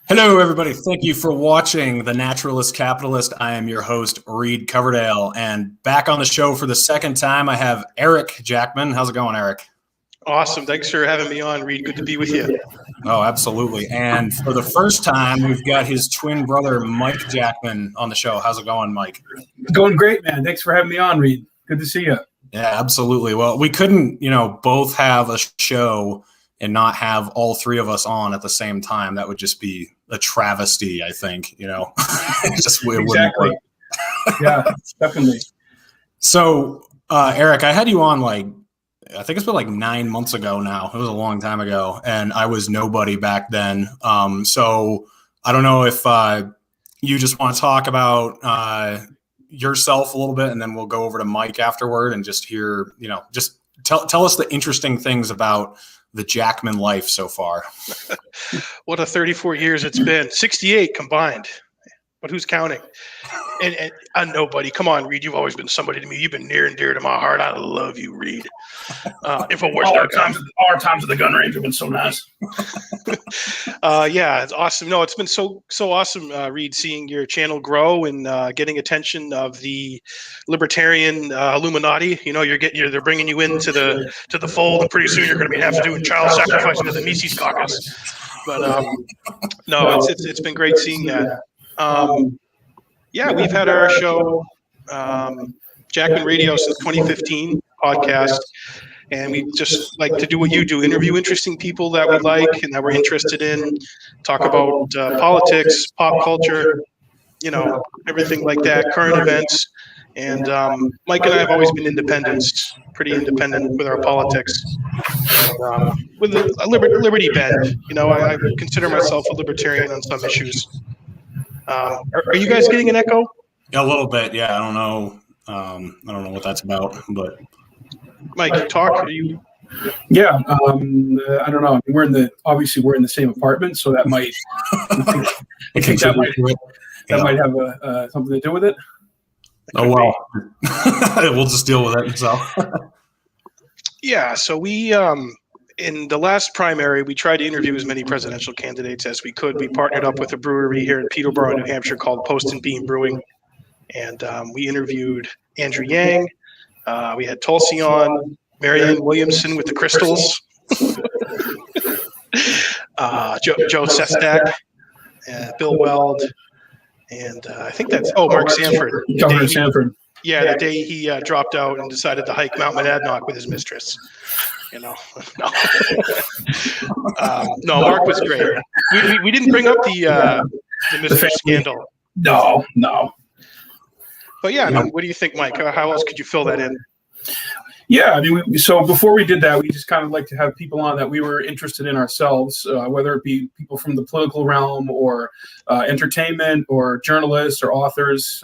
Hello, everybody. Thank you for watching The Naturalist Capitalist. I am your host, Reed Coverdale, and back on the show for the second time, I have Eric Jackman. How's it going, Eric? Awesome. Thanks for having me on, Reed. Good to be with you. Oh, absolutely. And for the first time, we've got his twin brother, Mike Jackman, on the show. How's it going, Mike? It's going great, man. Thanks for having me on, Reed. Good to see you. Yeah, absolutely. Well, we couldn't, both have a show and not have all three of us on at the same time. That would just be a travesty, I think, It just wouldn't Exactly. work. Yeah, definitely. So, Eric, I had you on I think it's been 9 months ago now. It was a long time ago, and I was nobody back then. So I don't know if you just want to talk about yourself a little bit, and then we'll go over to Mike afterward and just hear, just tell us the interesting things about the Jackman life so far. What a 34 years it's been. 68 combined. But who's counting? And nobody. Come on, Reed. You've always been somebody to me. You've been near and dear to my heart. I love you, Reed. If it was our times at the gun range have been so nice. Yeah, it's awesome. No, it's been so awesome, Reed, seeing your channel grow and getting attention of the libertarian Illuminati. They're bringing you into the fold, and pretty soon you're going to be have to do child sacrificing to the Mises Caucus. But no, it's been great seeing that. Yeah, we've had our show, Jackman Radio, since 2015 podcast, and we just like to do what you do, interview interesting people that we like and that we're interested in, talk about politics, pop culture, everything like that, current events. And Mike and I have always been pretty independent with our politics, with a liberty bend. I consider myself a libertarian on some issues. Are you guys getting an echo? Yeah, a little bit. Yeah, I don't know. I don't know what that's about, but Mike, talk. Are you? Yeah, I don't know. We're in the same apartment, so that might. I think that might have something to do with it. Oh well, we'll just deal with it. So. Yeah. So we in the last primary, we tried to interview as many presidential candidates as we could. We partnered up with a brewery here in Peterborough, New Hampshire called Post and Bean Brewing. And we interviewed Andrew Yang. We had Tulsi on, Marianne Williamson with the Crystals, Joe Sestak, Bill Weld, and I think that's, Mark Sanford. Governor Sanford. Yeah, the day he dropped out and decided to hike Mount Monadnock with his mistress. No, Mark was great. We didn't bring up the mistress scandal. No. But yeah, what do you think, Mike? How else could you fill that in? Yeah, I mean, so before we did that, we just kind of like to have people on that we were interested in ourselves, whether it be people from the political realm or entertainment or journalists or authors.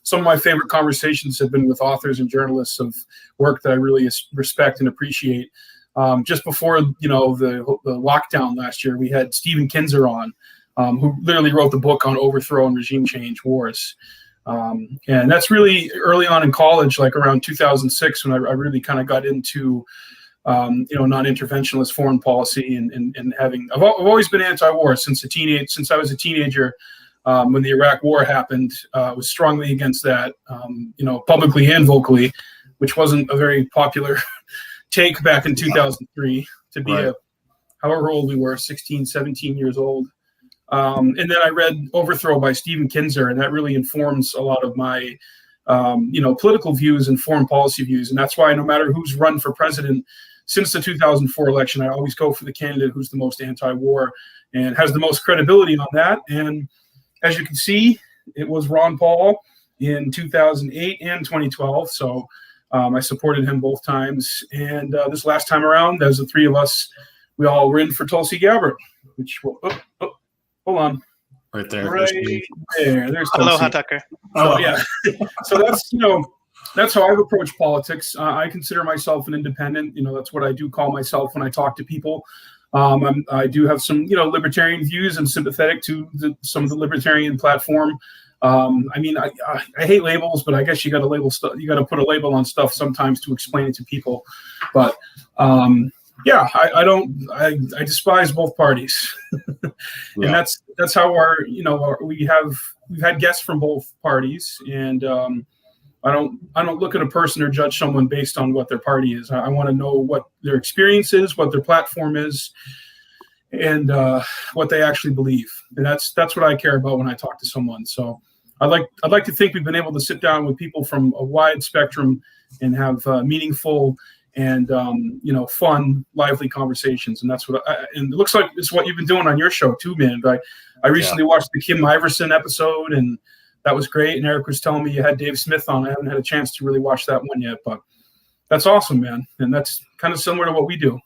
Some of my favorite conversations have been with authors and journalists of work that I really respect and appreciate. Just before, the lockdown last year, we had Stephen Kinzer on, who literally wrote the book on overthrow and regime change wars. And that's really early on in college, like around 2006, when I really kind of got into, non-interventionist foreign policy and having, I've always been anti-war since I was a teenager. When the Iraq War happened, was strongly against that, publicly and vocally, which wasn't a very popular take back in 2003 to be however old we were, 16, 17 years old. And then I read Overthrow by Stephen Kinzer, and that really informs a lot of my, political views and foreign policy views. And that's why no matter who's run for president since the 2004 election, I always go for the candidate who's the most anti-war and has the most credibility on that. And as you can see, it was Ron Paul in 2008 and 2012. So I supported him both times. And this last time around, as the three of us, we all were in for Tulsi Gabbard, which hold on. Right there. Right there. There's Tulsi. Aloha, Tucker. Oh, yeah. So that's how I've approached politics. I consider myself an independent. That's what I do call myself when I talk to people. I do have some, libertarian views and sympathetic to some of the libertarian platform. I hate labels, but I guess you got to put a label on stuff sometimes to explain it to people. But Yeah, I despise both parties. And that's how we've had guests from both parties. And I don't look at a person or judge someone based on what their party is. I want to know what their experience is, what their platform is, and what they actually believe. And that's what I care about when I talk to someone. So I'd like to think we've been able to sit down with people from a wide spectrum and have meaningful and fun, lively conversations. And that's and it looks like it's what you've been doing on your show too, man. I recently watched the Kim Iverson episode, and that was great. And Eric was telling me you had Dave Smith on. I haven't had a chance to really watch that one yet, but that's awesome, man. And that's kind of similar to what we do.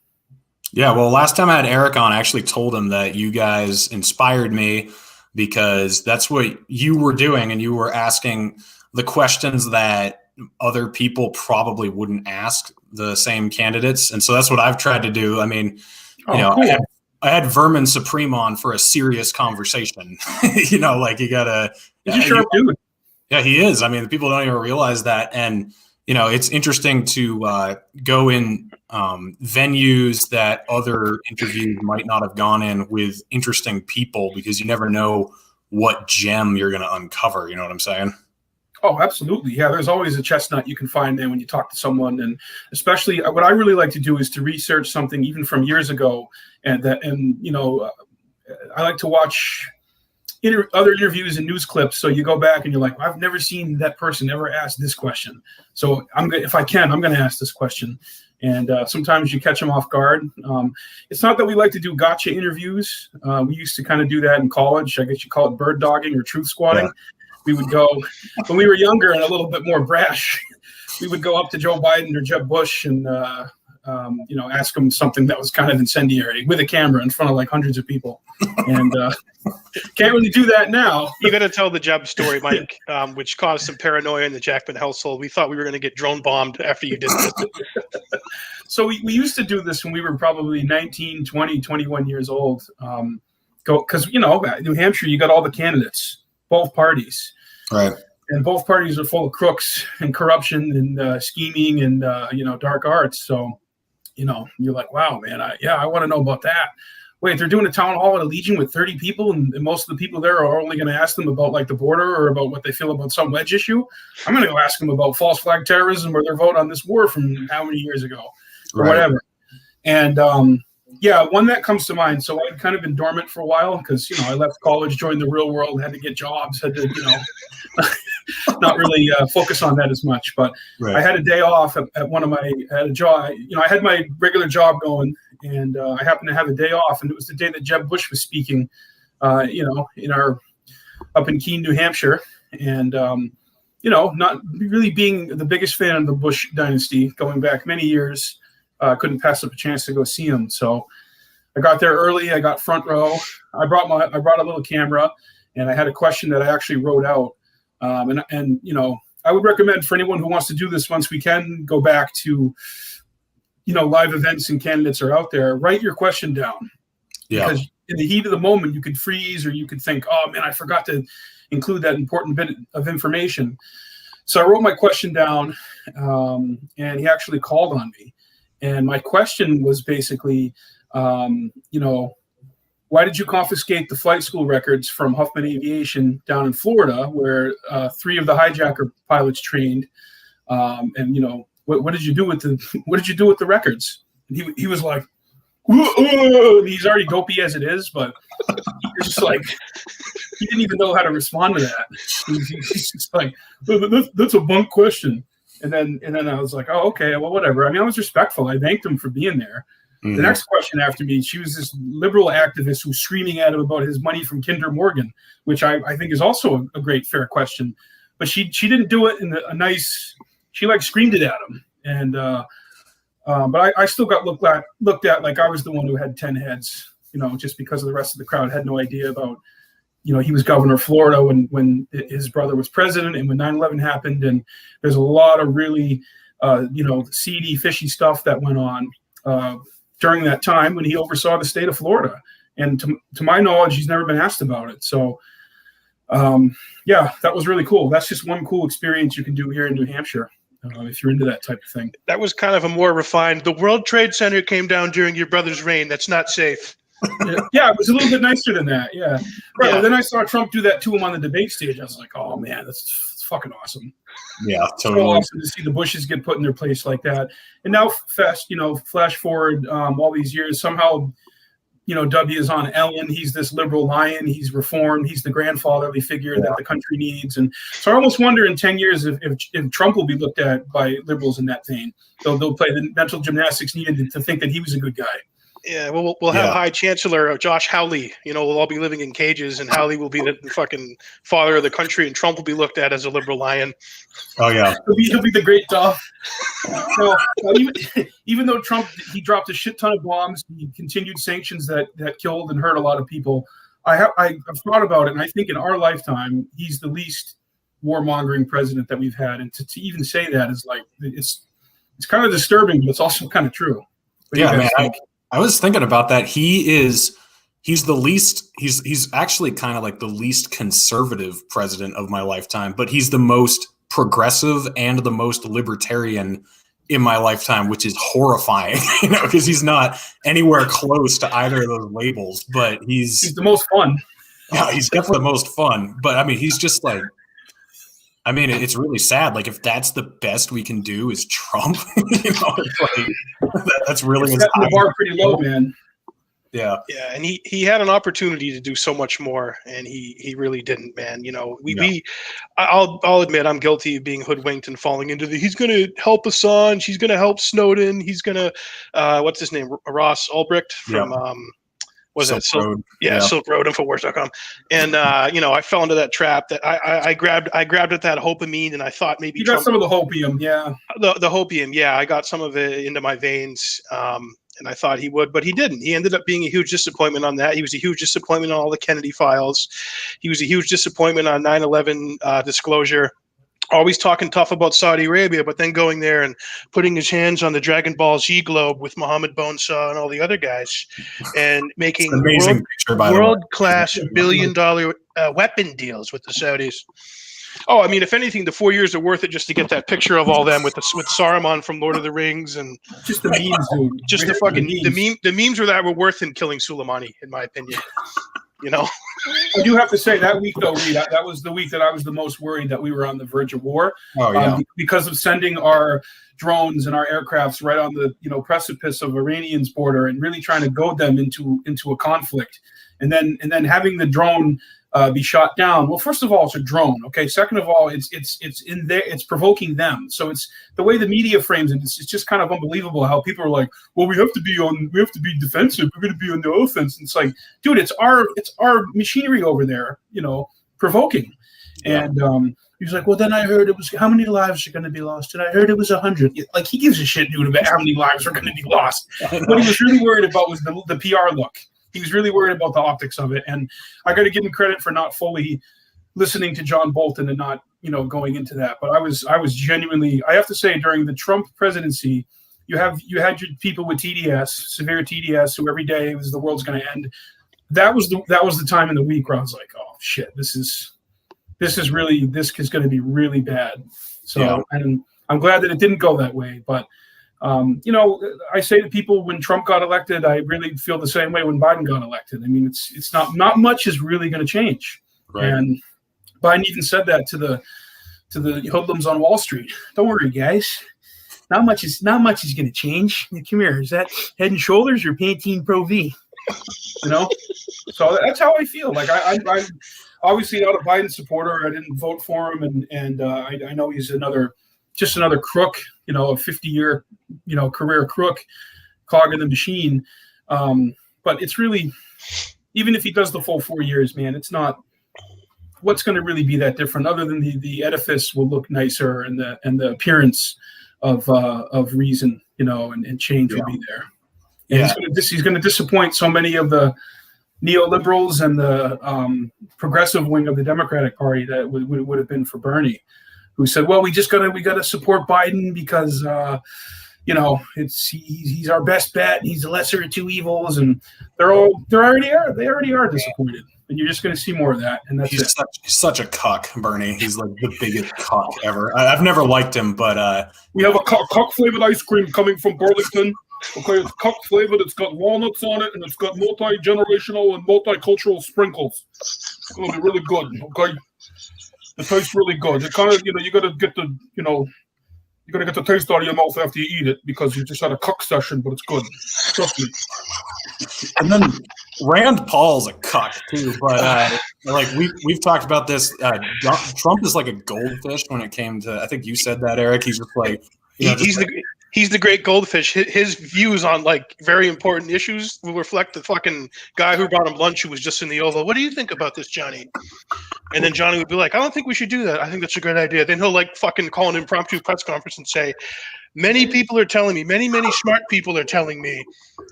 Yeah, well, last time I had Eric on, I actually told him that you guys inspired me because that's what you were doing, and you were asking the questions that other people probably wouldn't ask the same candidates. And so that's what I've tried to do. I mean, cool. I had Vermin Supreme on for a serious conversation. Like you gotta. He's a sharp dude. Yeah, he is. I mean, people don't even realize that. And, it's interesting to go in venues that other interviews might not have gone in with interesting people, because you never know what gem you're going to uncover. You know what I'm saying? Oh, absolutely. Yeah, there's always a chestnut you can find there when you talk to someone. And especially what I really like to do is to research something even from years ago. I like to watch other interviews and news clips. So you go back and you're like, I've never seen that person ever ask this question. So if I can, I'm going to ask this question. And sometimes you catch them off guard. It's not that we like to do gotcha interviews. We used to kind of do that in college. I guess you call it bird dogging or truth squatting. Yeah. We would go, when we were younger and a little bit more brash, we would go up to Joe Biden or Jeb Bush and, ask them something that was kind of incendiary with a camera in front of like hundreds of people. And can't really do that now. You got to tell the Jeb story, Mike, which caused some paranoia in the Jackman household. We thought we were going to get drone bombed after you did this. So we used to do this when we were probably 19, 20, 21 years old. Because, New Hampshire, you got all the candidates. Both parties, right? And both parties are full of crooks and corruption and scheming and dark arts. So, you're like, wow, man, I want to know about that. Wait, they're doing a town hall at a Legion with 30 people, and most of the people there are only going to ask them about like the border or about what they feel about some wedge issue. I'm going to go ask them about false flag terrorism or their vote on this war from how many years ago or whatever. And one that comes to mind. So I'd kind of been dormant for a while because, I left college, joined the real world, had to get jobs, had to, not really focus on that as much. But I had a day off at a job. I had my regular job going, and I happened to have a day off. And it was the day that Jeb Bush was speaking, up in Keene, New Hampshire. And, not really being the biggest fan of the Bush dynasty going back many years. Couldn't pass up a chance to go see him. So I got there early. I got front row. I brought a little camera, and I had a question that I actually wrote out. I would recommend for anyone who wants to do this once we can go back to, live events and candidates are out there. Write your question down. Yeah. Because in the heat of the moment, you could freeze or you could think, oh man, I forgot to include that important bit of information. So I wrote my question down, and he actually called on me. And my question was basically, why did you confiscate the flight school records from Huffman Aviation down in Florida, where 3 of the hijacker pilots trained? What did you do with the records? And he was like, he's already dopey as it is, but you're just like, he didn't even know how to respond to that. He's just like, that's a bunk question. And then I was like, oh, okay, well, whatever. I mean, I was respectful. I thanked him for being there. Mm-hmm. The next question after me, she was this liberal activist who was screaming at him about his money from Kinder Morgan, which I think is also a great, fair question. But she didn't do it in a nice, she like screamed it at him. And but I still got looked at like I was the one who had 10 heads, just because of the rest of the crowd had no idea about, he was governor of Florida when his brother was president and when 9/11 happened. And there's a lot of really, seedy, fishy stuff that went on during that time when he oversaw the state of Florida. And to my knowledge, he's never been asked about it. So, that was really cool. That's just one cool experience you can do here in New Hampshire. if you're into that type of thing. That was kind of a more refined. The World Trade Center came down during your brother's reign. That's not safe. Yeah, it was a little bit nicer than that. Yeah. Right. Well, then I saw Trump do that to him on the debate stage. I was like, oh man, that's fucking awesome. Yeah, totally. So awesome to see the Bushes get put in their place like that. And now, flash forward all these years, somehow, W is on Ellen. He's this liberal lion. He's reformed. He's the grandfatherly figure that the country needs. And so I almost wonder in 10 years if Trump will be looked at by liberals in that vein. They'll play the mental gymnastics needed to think that he was a good guy. Yeah, we'll have High Chancellor Josh Hawley. We'll all be living in cages, and Hawley will be the fucking father of the country, and Trump will be looked at as a liberal lion. Oh yeah, he'll be the great Duff. So even though Trump dropped a shit ton of bombs, he continued sanctions that killed and hurt a lot of people. I've thought about it, and I think in our lifetime, he's the least warmongering president that we've had. And to even say that is like it's kind of disturbing, but it's also kind of true. Yeah, man. I was thinking about that. He's the least, he's actually kind of like the least conservative president of my lifetime, but he's the most progressive and the most libertarian in my lifetime, which is horrifying, because he's not anywhere close to either of those labels, but he's the most fun. Yeah, he's definitely the most fun, but I mean, he's just like, it's really sad. Like, if that's the best we can do is Trump, it's like, that's really the bar pretty low, man. Yeah. Yeah, and he had an opportunity to do so much more, and he really didn't, man. I'll admit I'm guilty of being hoodwinked and falling into he's going to help Assange, he's going to help Snowden, he's going to what's his name, Ross Ulbricht from Silk Road, Infowars.com. And I fell into that trap that I grabbed at that hopium, and I thought maybe you got some of the hopium, the hopium, I got some of it into my veins, and I thought he would, but he didn't. He ended up being a huge disappointment on that. He was a huge disappointment on all the Kennedy files. He was a huge disappointment on 9/11 disclosure. Always talking tough about Saudi Arabia, but then going there and putting his hands on the Dragon Ball Z globe with Mohammed Bonesaw and all the other guys, and making world-class billion-dollar weapon deals with the Saudis. Oh, I mean, if anything, the 4 years are worth it just to get that picture of all them with Saruman from Lord of the Rings, and just the memes, dude. Just the fucking the memes were worth him killing Soleimani, in my opinion. I do have to say that week, though, Reed, that was the week that I was the most worried that we were on the verge of war. Oh, yeah. Because of sending our drones and our aircrafts right on the precipice of Iranians' border and really trying to goad them into a conflict, and then having the drone be shot down. Well, first of all, it's a drone. Okay. Second of all, it's in there. It's provoking them. So it's the way the media frames it. It's just kind of unbelievable how people are like, well, we have to be defensive. We're going to be on the offense. And it's like, dude, it's our machinery over there, provoking. Yeah. And he's like, well, then I heard it was how many lives are going to be lost, and I heard it was 100. Like, he gives a shit, dude, about how many lives are going to be lost. What he was really worried about was the PR look. He was really worried about the optics of it, and I got to give him credit for not fully listening to John Bolton and not, going into that. But I was genuinely, I have to say, during the Trump presidency, you had your people with TDS, severe TDS, who every day was the world's going to end. That was the time in the week where I was like, oh shit, this is going to be really bad. So, yeah. And I'm glad that it didn't go that way, but. I say to people, when Trump got elected, I really feel the same way when Biden got elected. I mean, it's not much is really going to change. Right. And Biden even said that to the hoodlums on Wall Street. Don't worry, guys. Not much is going to change. Come here. Is that Head and Shoulders or Pantene Pro V? So that's how I feel. Like I'm obviously not a Biden supporter. I didn't vote for him, and I know he's just another crook, a 50-year, career crook, clogging the machine. But it's really, even if he does the full 4 years, man, it's not what's going to really be that different, other than the edifice will look nicer and the appearance of reason, and change will be there. And he's going to disappoint so many of the neoliberals and the progressive wing of the Democratic Party that would have been for Bernie, who said, well, we got to support Biden because, he's our best bet. He's the lesser of two evils. And they already are disappointed. and you're just going to see more of that. And that's he's such a cuck, Bernie. He's like the biggest cuck ever. I've never liked him, but we have a cuck flavored ice cream coming from Burlington. Okay, it's cuck flavored. It's got walnuts on it, and it's got multi-generational and multicultural sprinkles. It's going to be really good. Okay, it tastes really good. It kind of, you got to get the, you got to get the taste out of your mouth after you eat it because you just had a cuck session, but it's good. Trust me. And then Rand Paul's a cuck too, but like we've talked about this. Trump is like a goldfish when it came to. I think you said that, Eric. He's just like he's the great goldfish. His views on like very important issues will reflect the fucking guy who brought him lunch who was just in the Oval. What do you think about this, Johnny? And then Johnny would be like, I don't think we should do that. I think that's a great idea. Then he'll like fucking call an impromptu press conference and say, many people are telling me, many smart people are telling me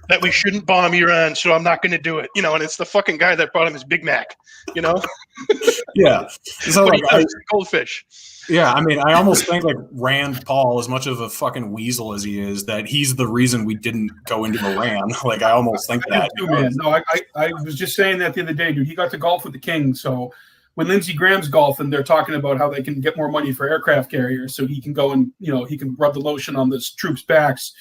that we shouldn't bomb Iran, so I'm not going to do it. And it's the fucking guy that brought him his Big Mac, Yeah. So like, goldfish. Yeah, I mean, I almost think like Rand Paul, as much of a fucking weasel as he is, that he's the reason we didn't go into Iran. Like, I almost think that. Too, man. No, I was just saying that the other day, dude. He got to golf with the king, so when Lindsey Graham's golfing, they're talking about how they can get more money for aircraft carriers, so he can go and he can rub the lotion on the troops' backs.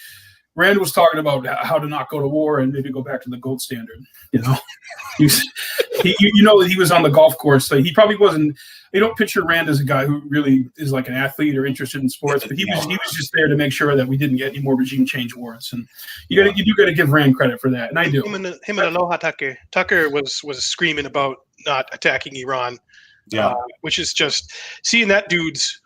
Rand was talking about how to not go to war and maybe go back to the gold standard. He was on the golf course, so he probably wasn't. You don't picture Rand as a guy who really is like an athlete or interested in sports, but he was just there to make sure that we didn't get any more regime change wars. And you do got to give Rand credit for that, and I do. Him and Aloha Tucker. Tucker was screaming about not attacking Iran. Yeah, which is just seeing that dude's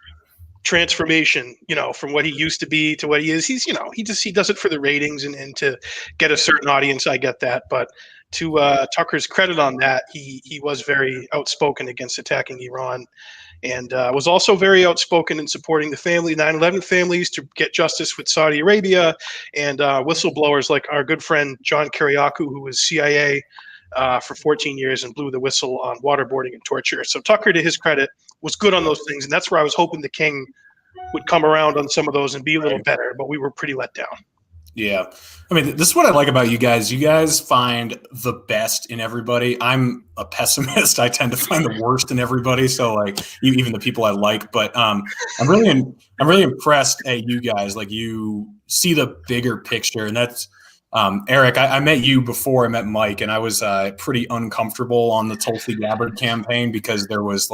transformation, from what he used to be to what he is. He's, he does it for the ratings and to get a certain audience. I get that, but to Tucker's credit on that, he was very outspoken against attacking Iran, and was also very outspoken in supporting the 9/11 families to get justice with Saudi Arabia, and whistleblowers like our good friend John Kiriakou, who was CIA for 14 years and blew the whistle on waterboarding and torture. So Tucker, to his credit, was good on those things, and that's where I was hoping the king would come around on some of those and be a little better, but we were pretty let down. Yeah. I mean, this is what I like about you guys. You guys find the best in everybody. I'm a pessimist. I tend to find the worst in everybody. So like even the people I like, but I'm really impressed at you guys. Like you see the bigger picture, and that's Eric, I met you before I met Mike, and I was pretty uncomfortable on the Tulsi Gabbard campaign because there was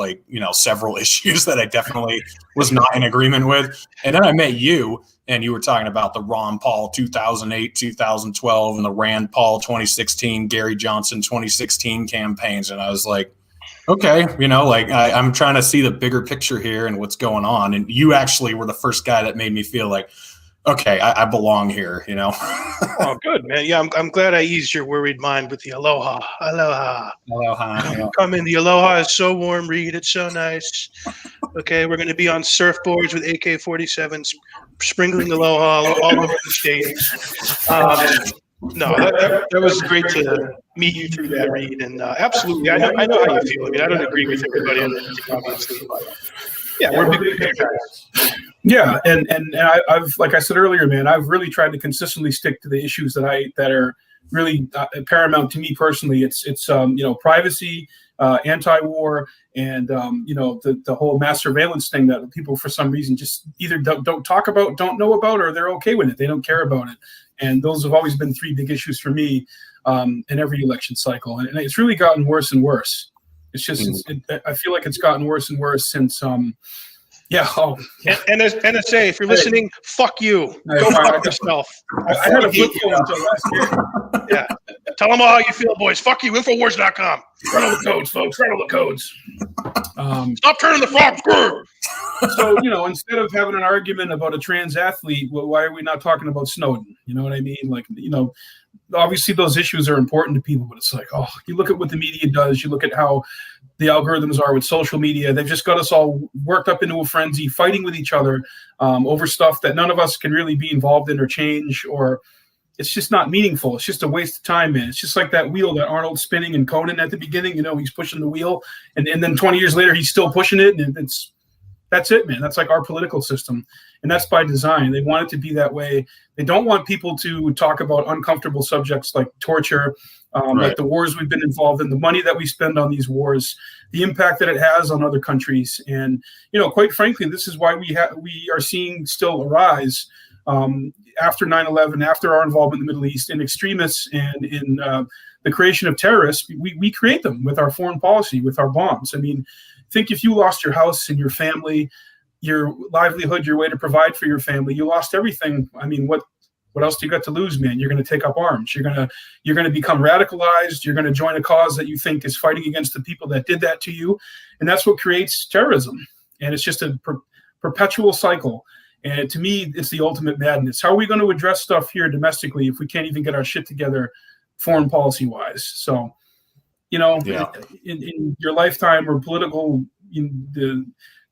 several issues that I definitely was not in agreement with. And then I met you, and you were talking about the Ron Paul 2008, 2012, and the Rand Paul 2016, Gary Johnson 2016 campaigns. And I was like, okay, I'm trying to see the bigger picture here and what's going on. And you actually were the first guy that made me feel like, okay, I belong here, Oh, good, man. Yeah, I'm glad I eased your worried mind with the aloha. Come in. The aloha is so warm, Reed. It's so nice. Okay, we're going to be on surfboards with AK-47s, sprinkling aloha all over the state. No, that was great to meet you through that, Reed. And absolutely, I know how you feel. I mean, I don't agree with everybody on everything, obviously. Yeah, we're big guys. Yeah, and I've, like I said earlier, man, I've really tried to consistently stick to the issues that are really paramount to me personally. It's privacy, anti-war, and the whole mass surveillance thing that people for some reason just either don't talk about, don't know about, or they're okay with it. They don't care about it. And those have always been three big issues for me in every election cycle, and it's really gotten worse and worse. It's just I feel like it's gotten worse and worse since. NSA, if you're listening, fuck you. Go fuck yourself. I had a flip phone until last year. Yeah. Tell them all how you feel, boys. Fuck you. Infowars.com. Rattle the codes, folks. Rattle the codes. Stop turning the frogs. So, instead of having an argument about a trans athlete, why are we not talking about Snowden? You know what I mean? Like, obviously those issues are important to people, but it's like, you look at what the media does. You look at how the algorithms are with social media. They've just got us all worked up into a frenzy, fighting with each other over stuff that none of us can really be involved in or change, or it's just not meaningful. It's just a waste of time, man. It's just like that wheel that Arnold's spinning in Conan at the beginning. He's pushing the wheel, and then 20 years later, he's still pushing it, and That's it, man. That's like our political system. And that's by design. They want it to be that way. They don't want people to talk about uncomfortable subjects like torture, like the wars we've been involved in, the money that we spend on these wars, the impact that it has on other countries. And, quite frankly, this is why we are seeing still a rise after 9/11, after our involvement in the Middle East, in extremists and in the creation of terrorists. We create them with our foreign policy, with our bombs. I mean, think if you lost your house and your family, your livelihood, your way to provide for your family, you lost everything. I mean, what else do you got to lose, man? You're going to take up arms. You're going to become radicalized. You're going to join a cause that you think is fighting against the people that did that to you. And that's what creates terrorism. And it's just a perpetual cycle. And to me, it's the ultimate madness. How are we going to address stuff here domestically if we can't even get our shit together foreign policy wise? So, in your lifetime or political, the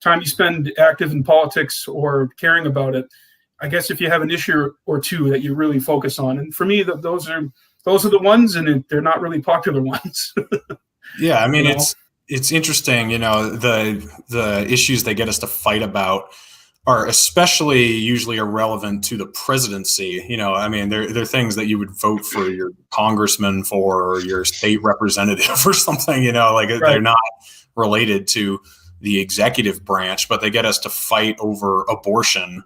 time you spend active in politics or caring about it, I guess if you have an issue or two that you really focus on, and for me, those are the ones, and they're not really popular ones. Yeah, I mean, it's interesting. The issues they get us to fight about are especially usually irrelevant to the presidency. I mean, they're things that you would vote for your congressman for, or your state representative or something. They're not related to the executive branch, but they get us to fight over abortion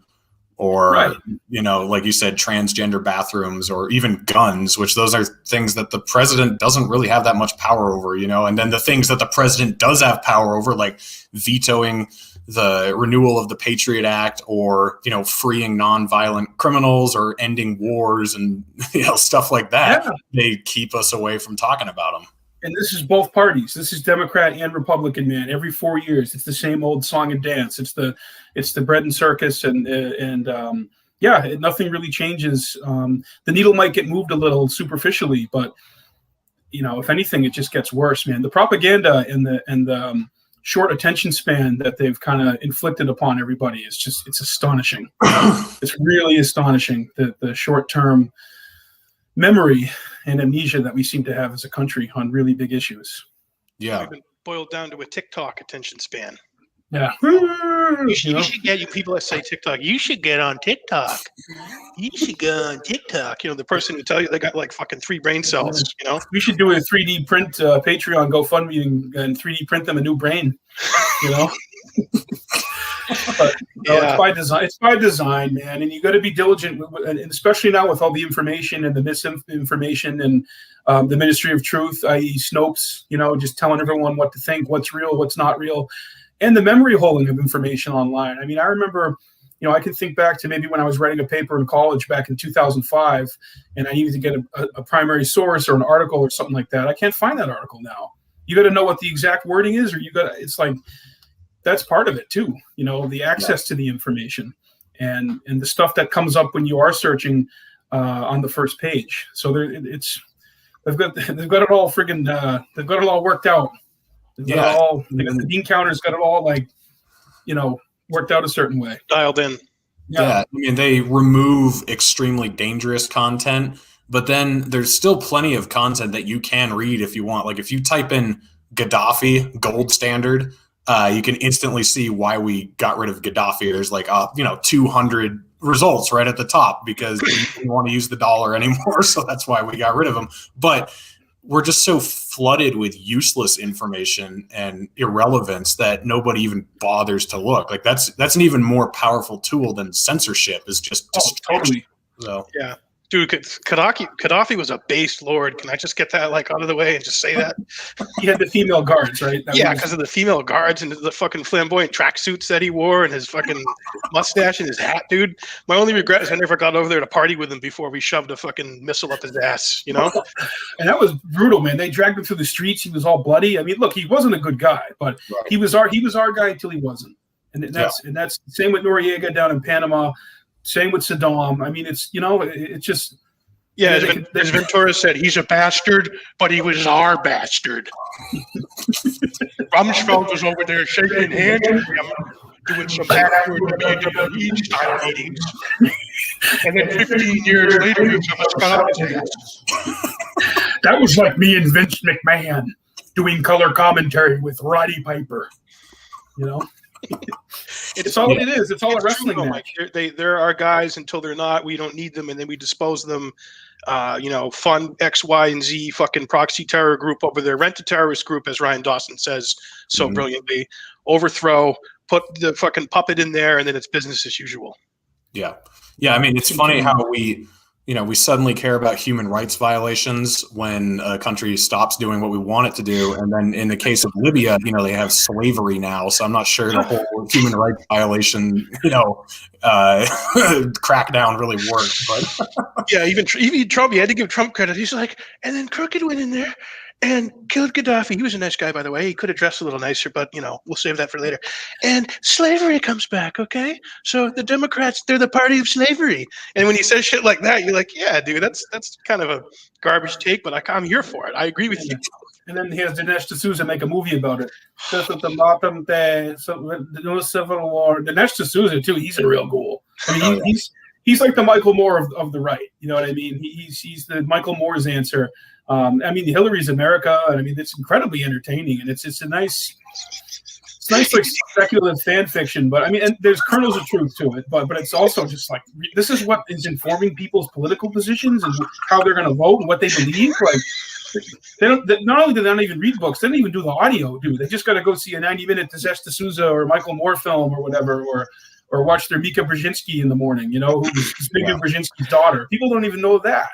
or, like you said, transgender bathrooms or even guns, which those are things that the president doesn't really have that much power over, and then the things that the president does have power over, like vetoing the renewal of the Patriot Act or, freeing nonviolent criminals or ending wars and, stuff like that. Yeah. They keep us away from talking about them. And this is both parties. This is Democrat and Republican, man. Every 4 years, it's the same old song and dance. It's the bread and circus, and nothing really changes. The needle might get moved a little superficially, but if anything, it just gets worse, man. The propaganda and the short attention span that they've kind of inflicted upon everybody it's astonishing. It's really astonishing, the short-term memory and amnesia that we seem to have as a country on really big issues. Yeah. We've been boiled down to a TikTok attention span. Yeah. You should get, you people that say TikTok, you should get on TikTok. You should go on TikTok. The person who tell you they got like fucking 3 brain cells, We should do a 3D print Patreon GoFundMe and 3D print them a new brain, But it's by design. It's by design, man. And you got to be diligent, and especially now with all the information and the misinformation and the Ministry of Truth, i.e. Snopes, just telling everyone what to think, what's real, what's not real, and the memory holding of information online. I mean, I remember, I can think back to maybe when I was writing a paper in college back in 2005, and I needed to get a primary source or an article or something like that. I can't find that article now. You got to know what the exact wording is, or it's like, that's part of it too, the access to the information and the stuff that comes up when you are searching on the first page. So they've got it all friggin' they've got it all worked out. The bean counter's got it all worked out a certain way. Dialed in. Yeah. I mean, they remove extremely dangerous content, but then there's still plenty of content that you can read if you want. Like if you type in Gaddafi gold standard, you can instantly see why we got rid of Gaddafi. There's 200 results right at the top because we didn't want to use the dollar anymore. So that's why we got rid of him. But we're just so flooded with useless information and irrelevance that nobody even bothers to look. Like that's an even more powerful tool than censorship, is just totally. So yeah. Dude, Gaddafi was a based lord. Can I just get that out of the way and just say that? He had the female guards, right? Because of the female guards and the fucking flamboyant tracksuits that he wore and his fucking mustache and his hat, dude. My only regret is I never got over there to party with him before we shoved a fucking missile up his ass, And that was brutal, man. They dragged him through the streets. He was all bloody. I mean, look, he wasn't a good guy, but he was our guy until he wasn't. And that's the same with Noriega down in Panama. Same with Saddam. I mean, it's just. Yeah, as Ventura said, he's a bastard, but he was our bastard. Rumsfeld was over there shaking hands with him, doing some backward WWE style meetings. And then 15 years later, he was cut off his ass. That was like me and Vince McMahon doing color commentary with Roddy Piper. It's all it is. It's all a wrestling true, match. There are guys until they're not. We don't need them, and then we dispose of them. Fund X, Y, and Z fucking proxy terror group over there, rent a terrorist group, as Ryan Dawson says so brilliantly. Overthrow, put the fucking puppet in there, and then it's business as usual. Yeah. I mean, it's funny how we suddenly care about human rights violations when a country stops doing what we want it to do. And then in the case of Libya, they have slavery now. So I'm not sure the whole human rights violation, crackdown really worked. But yeah, even Trump, you had to give Trump credit. He's like, and then Crooked went in there and killed Gaddafi. He was a nice guy, by the way. He could have dressed a little nicer, but, we'll save that for later. And slavery comes back, okay? So the Democrats, they're the party of slavery. And when he says shit like that, you're like, yeah, dude, that's kind of a garbage take, but I'm here for it. I agree with you. And then he has Dinesh D'Souza make a movie about it. No Civil War. Dinesh D'Souza, too, he's a real ghoul. I mean, he's like the Michael Moore of the right. You know what I mean? He's the Michael Moore's answer. Hillary's America, and it's incredibly entertaining, and it's nice like speculative fan fiction. But and there's kernels of truth to it. But it's also just like this is what is informing people's political positions and how they're going to vote and what they believe. Like they don't. Not only do they not even read books, they don't even do the audio. They just got to go see a 90-minute Dinesh D'Souza or Michael Moore film or whatever, or watch their Mika Brzezinski in the morning. Who's Zbigniew Brzezinski's daughter. People don't even know that.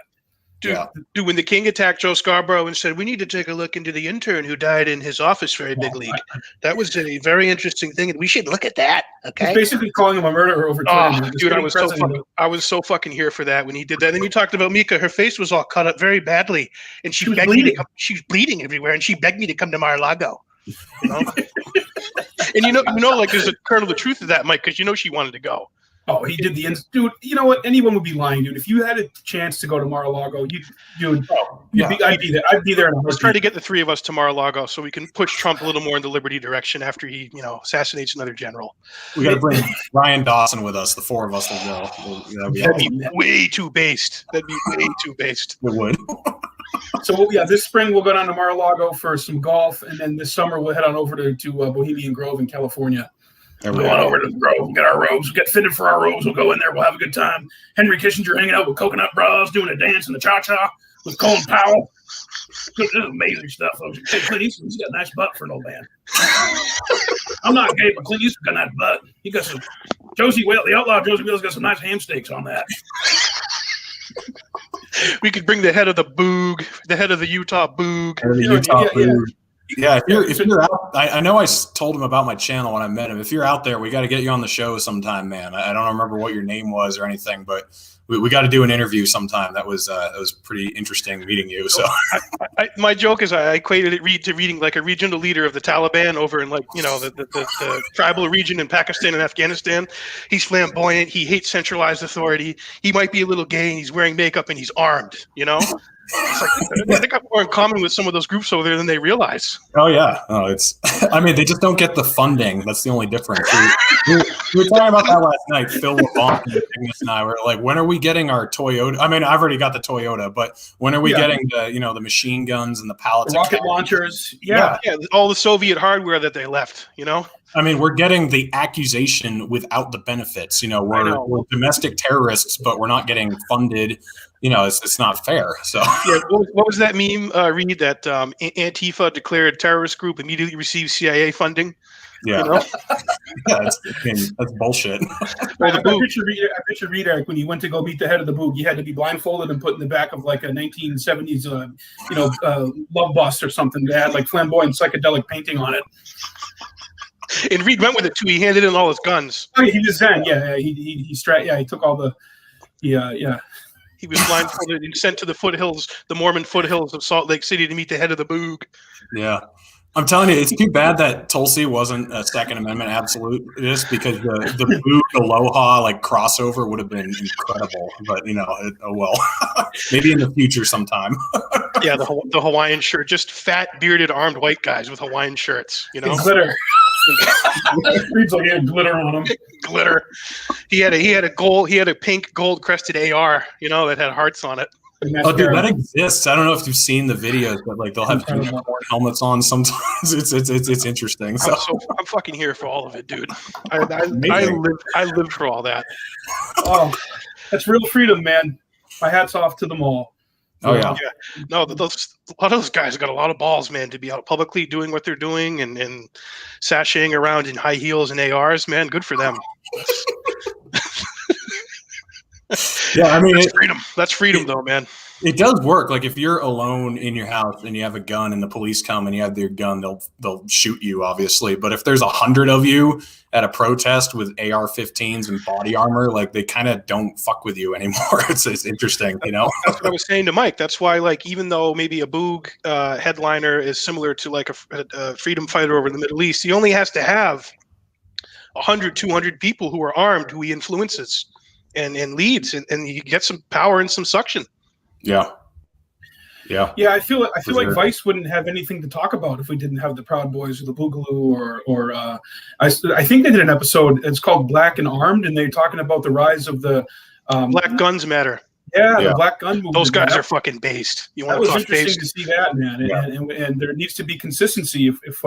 Dude, when the King attacked Joe Scarborough and said, we need to take a look into the intern who died in his office very big league. That was a very interesting thing, and we should look at that, okay? He's basically calling him a murderer over Twitter. Oh, dude, I was so fucking here for that when he did that. And then you talked about Mika. Her face was all cut up very badly, and she begged me to come. She was bleeding everywhere, and she begged me to come to Mar-a-Lago. And like there's a kernel of truth to that, Mike, because she wanted to go. Oh, he did dude. You know what? Anyone would be lying, dude. If you had a chance to go to Mar-a-Lago, I'd be there. I'd be there. Let's try to get the three of us to Mar-a-Lago so we can push Trump a little more in the liberty direction after he, assassinates another general. We got to bring Ryan Dawson with us. The four of us will go. That'd be way too based. It would. So this spring we'll go down to Mar-a-Lago for some golf, and then this summer we'll head on over to Bohemian Grove in California. We'll go on over to the Grove, get our robes, get fitted for our robes. We'll go in there, we'll have a good time. Henry Kissinger hanging out with coconut bras, doing a dance in the cha-cha with Colin Powell. This is amazing stuff, folks. Hey, Clint Eastwood's got a nice butt for an old man. I'm not gay, but Clint Eastwood's got a nice butt. He got some the outlaw Josie Wales got some nice ham steaks on that. We could bring the head of the Boog, the head of the Utah Boog. Yeah, if you're out, I know I told him about my channel when I met him. If you're out there, we got to get you on the show sometime, man. I don't remember what your name was or anything, but we got to do an interview sometime. That was pretty interesting meeting you. So my joke is I equated it to reading like a regional leader of the Taliban over in the tribal region in Pakistan and Afghanistan. He's flamboyant. He hates centralized authority. He might be a little gay and he's wearing makeup and he's armed. It's like, I think I have more in common with some of those groups over there than they realize. Oh yeah, they just don't get the funding. That's the only difference. We were talking about that last night. Phil LeBlanc and I were like, when are we getting our Toyota? I mean, I've already got the Toyota, but when are we getting the machine guns and the pallets, the rocket launchers? Yeah, all the Soviet hardware that they left. I mean, we're getting the accusation without the benefits. We're domestic terrorists, but we're not getting funded. It's not fair. So what was that meme, Reed, that Antifa declared terrorist group immediately received CIA funding? Yeah, that's bullshit. I picture Reed, Eric, when he went to go meet the head of the Boog, he had to be blindfolded and put in the back of like a 1970s, love bus or something. They had like flamboyant psychedelic painting on it. And Reed went with it too. He handed in all his guns. Oh, he was Zen. Yeah, he took all the. He was blindfolded and sent to the Mormon foothills of Salt Lake City to meet the head of the Boog. Yeah. I'm telling you, it's too bad that Tulsi wasn't a Second Amendment absolutist because the Boog Aloha crossover would have been incredible. But oh well, maybe in the future sometime. Yeah, the Hawaiian shirt, just fat, bearded, armed white guys with Hawaiian shirts. And glitter. Reed's like he had glitter on him. Glitter. He had a pink gold crested AR, that had hearts on it. Oh, dude, that exists. I don't know if you've seen the videos, but like they'll have unicorn helmets on sometimes. It's interesting. So I'm fucking here for all of it, dude. I lived for all that. Oh, that's real freedom, man. My hat's off to them all. Oh yeah. No, a lot of those guys got a lot of balls, man, to be out publicly doing what they're doing and sashaying around in high heels and ARs, man. Good for them. Yeah, I mean, that's freedom, though, man. It does work. Like if you're alone in your house and you have a gun and the police come and you have their gun, they'll shoot you, obviously. But if there's 100 of you at a protest with AR-15s and body armor, like they kind of don't fuck with you anymore. It's interesting, you know. That's what I was saying to Mike. That's why, like, even though maybe a Boog headliner is similar to like a freedom fighter over in the Middle East, he only has to have 100, 200 people who are armed who he influences and leads, and you get some power and some suction. Yeah. I feel like Vice wouldn't have anything to talk about if we didn't have the Proud Boys or the Boogaloo or I think they did an episode. It's called Black and Armed, and they're talking about the rise of the Black Guns Matter. Yeah, the Black Gun movement. Those guys are fucking based. You want to talk based? That was interesting to see that, man. And there needs to be consistency. If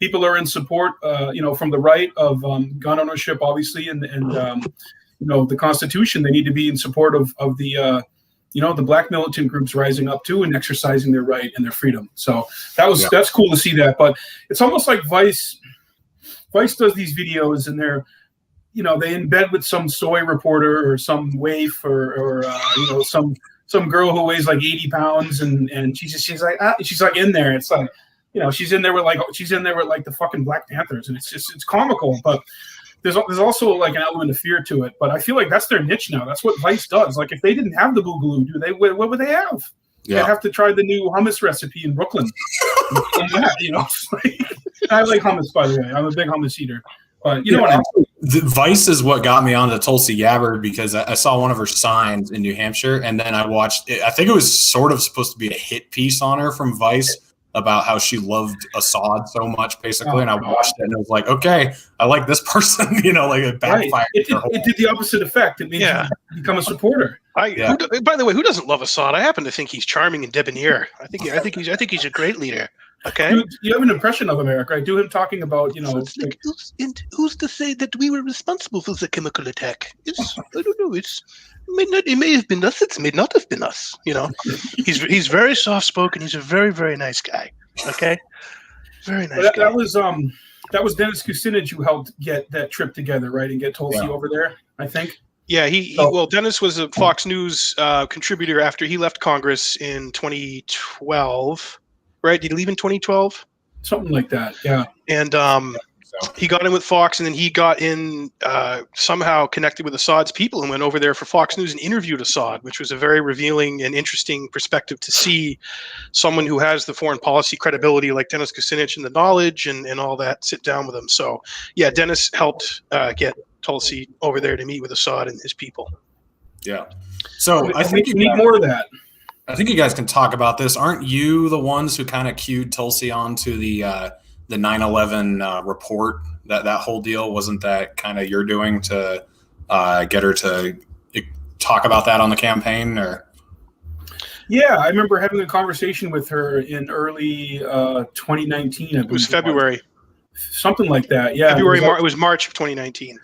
people are in support, from the right of gun ownership, obviously, and the Constitution, they need to be in support of the the Black militant groups rising up too and exercising their right and their freedom. So that's cool to see that. But it's almost like Vice does these videos and they're they in bed with some soy reporter or some waif or some girl who weighs like 80 pounds and she's like in there. It's like she's in there with like the fucking Black Panthers, and it's comical, but there's also like an element of fear to it. But I feel like that's their niche now. That's what Vice does. Like if they didn't have the Boogaloo, what would they have? Yeah. They'd have to try the new hummus recipe in Brooklyn. I like hummus, by the way. I'm a big hummus eater. But what I mean? Vice is what got me onto Tulsi Gabbard, because I saw one of her signs in New Hampshire, and then I watched it. I think it was sort of supposed to be a hit piece on her from Vice about how she loved Assad so much, basically. And I watched it and it was like, okay, I like this person, like it backfired. Right. It did the opposite effect. It made you become a supporter. By the way, who doesn't love Assad? I happen to think he's charming and debonair. I think he's a great leader. Okay. You have an impression of him, Eric. I do him talking about, who's to say that we were responsible for the chemical attack? I don't know. It may have been us. It may not have been us. He's very soft spoken. He's a very, very nice guy. Okay. Very nice guy. That was Dennis Kucinich who helped get that trip together, right? And get Tulsi over there, I think. Yeah, Dennis was a Fox News contributor after he left Congress in 2012. Right? Did he leave in 2012? Something like that, yeah. And he got in with Fox, and then he got in somehow connected with Assad's people and went over there for Fox News and interviewed Assad, which was a very revealing and interesting perspective to see someone who has the foreign policy credibility like Dennis Kucinich and the knowledge and all that sit down with him. So, yeah, Dennis helped get Tulsi over there to meet with Assad and his people. Yeah. So I think you need more of that. I think you guys can talk about this. Aren't you the ones who kind of cued Tulsi onto the 9/11 report? That whole deal, wasn't that kind of your doing to get her to talk about that on the campaign? Or yeah, I remember having a conversation with her in early 2019. It was February, something like that. Yeah, it was March of 2019.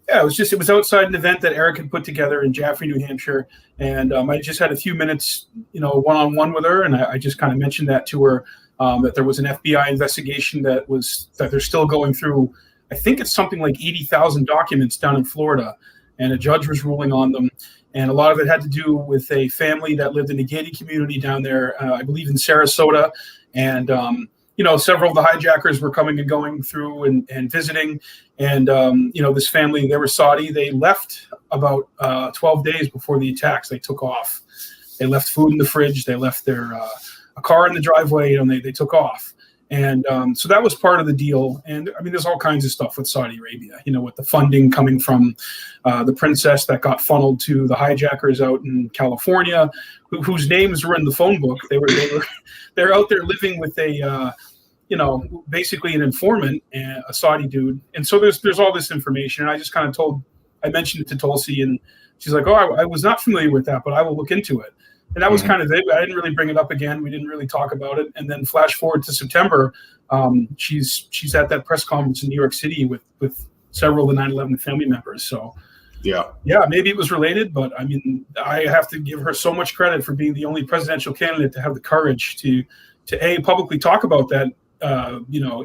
Yeah, it was outside an event that Eric had put together in Jaffrey, New Hampshire, and I just had a few minutes, one-on-one with her, and I just kind of mentioned that to her, that there was an FBI investigation that they're still going through. I think it's something like 80,000 documents down in Florida, and a judge was ruling on them, and a lot of it had to do with a family that lived in a gated community down there, I believe in Sarasota, and several of the hijackers were coming and going through and visiting. And, this family, they were Saudi. They left about 12 days before the attacks. They took off. They left food in the fridge. They left their a car in the driveway, and they took off. And so that was part of the deal. And, I mean, there's all kinds of stuff with Saudi Arabia, with the funding coming from the princess that got funneled to the hijackers out in California, whose names were in the phone book. They're out there living with a basically an informant, and a Saudi dude. And so there's all this information. And I just kind of I mentioned it to Tulsi, and she's like, oh, I was not familiar with that, but I will look into it. And that was kind of it. I didn't really bring it up again. We didn't really talk about it. And then flash forward to September, she's at that press conference in New York City with several of the 9/11 family members. So yeah, maybe it was related, but I mean, I have to give her so much credit for being the only presidential candidate to have the courage to publicly talk about that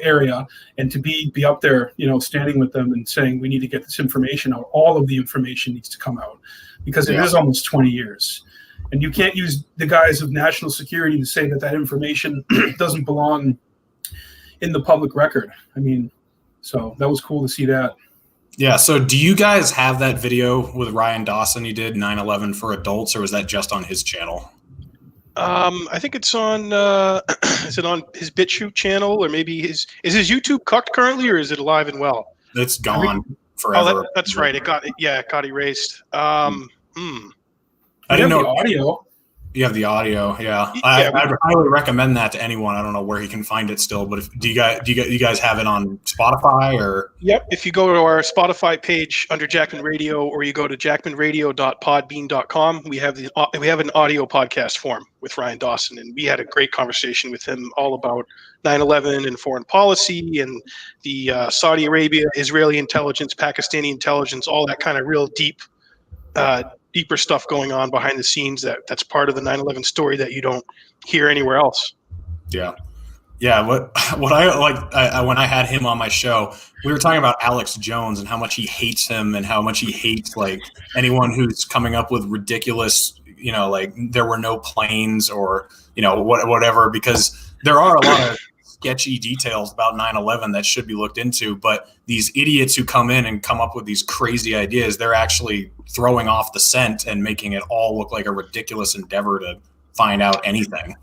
area, and to be up there, standing with them and saying we need to get this information out. All of the information needs to come out, because it is almost 20 years. And you can't use the guise of national security to say that information doesn't belong in the public record. I mean, so that was cool to see that. Yeah. So do you guys have that video with Ryan Dawson he did 9/11 for adults, or was that just on his channel? I think it's on, is it on his BitChute channel, or maybe is his YouTube cucked currently, or is it alive and well? It's gone forever. Oh, that's right. It got erased. I didn't know the audio. You have the audio, yeah. I'd highly recommend that to anyone. I don't know where he can find it still, but do you guys have it on Spotify or? Yep. If you go to our Spotify page under Jackman Radio, or you go to jackmanradio.podbean.com, we have an audio podcast form with Ryan Dawson, and we had a great conversation with him all about 9/11 and foreign policy and the Saudi Arabia, Israeli intelligence, Pakistani intelligence, all that kind of real deeper stuff going on behind the scenes that's part of the 9/11 story that you don't hear anywhere else. Yeah. What I like, when I had him on my show, we were talking about Alex Jones and how much he hates him and how much he hates like anyone who's coming up with ridiculous, like there were no planes or, whatever, because there are a lot of sketchy details about 9/11 that should be looked into, but these idiots who come in and come up with these crazy ideas, they're actually throwing off the scent and making it all look like a ridiculous endeavor to find out anything.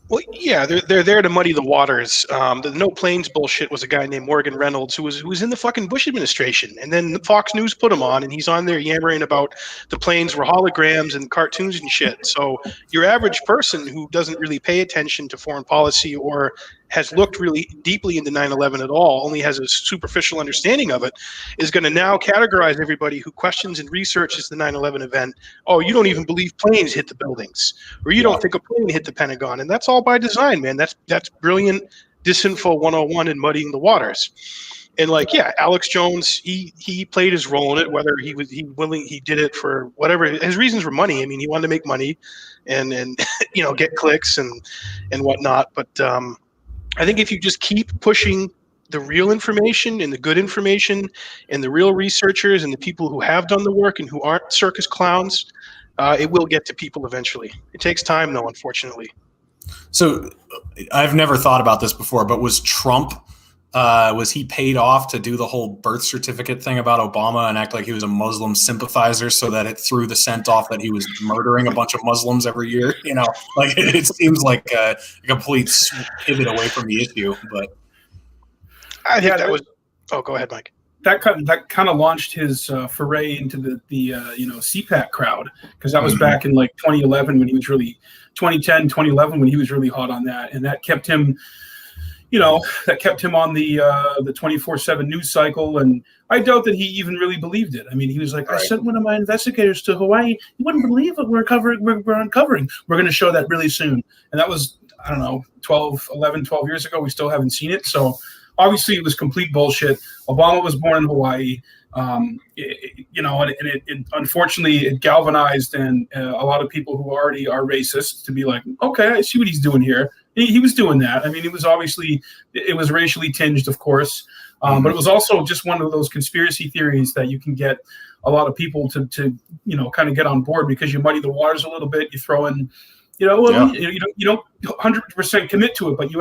Well, yeah, they're there to muddy the waters. The no planes bullshit was a guy named Morgan Reynolds who was in the fucking Bush administration, and then Fox News put him on, and he's on there yammering about the planes were holograms and cartoons and shit. So your average person who doesn't really pay attention to foreign policy or has looked really deeply into 9/11 at all, only has a superficial understanding of it, is going to now categorize everybody who questions and researches the 9/11 event. Oh, you don't even believe planes hit the buildings, or you don't think a plane hit the Pentagon, and that's all by design, man. That's brilliant disinfo 101 and muddying the waters. And Alex Jones, he played his role in it, whether he did it for whatever his reasons were. Money. I mean, he wanted to make money and get clicks and whatnot. But I think if you just keep pushing the real information and the good information and the real researchers and the people who have done the work and who aren't circus clowns, it will get to people eventually. It takes time, though, unfortunately. So I've never thought about this before, but was Trump, was he paid off to do the whole birth certificate thing about Obama and act like he was a Muslim sympathizer so that it threw the scent off that he was murdering a bunch of Muslims every year? It seems like a complete pivot away from the issue. But I think that was. Oh, go ahead, Mike. That kind of launched his foray into the CPAC crowd, because that was back in 2011 when he was really 2010, 2011 when he was really hot on that, and that kept him. That kept him on the 24/7 news cycle, and I doubt that he even really believed it. I mean, he was like, "I sent one of my investigators to Hawaii. You wouldn't believe what we're uncovering. We're going to show that really soon." And that was, I don't know, 12 years ago. We still haven't seen it. So obviously, it was complete bullshit. Obama was born in Hawaii. It unfortunately it galvanized and a lot of people who already are racist to be like, okay, I see what he's doing here. He was doing that. I mean, it was racially tinged, of course, but it was also just one of those conspiracy theories that you can get a lot of people to kind of get on board, because you muddy the waters a little bit. You throw in, you don't 100% commit to it, but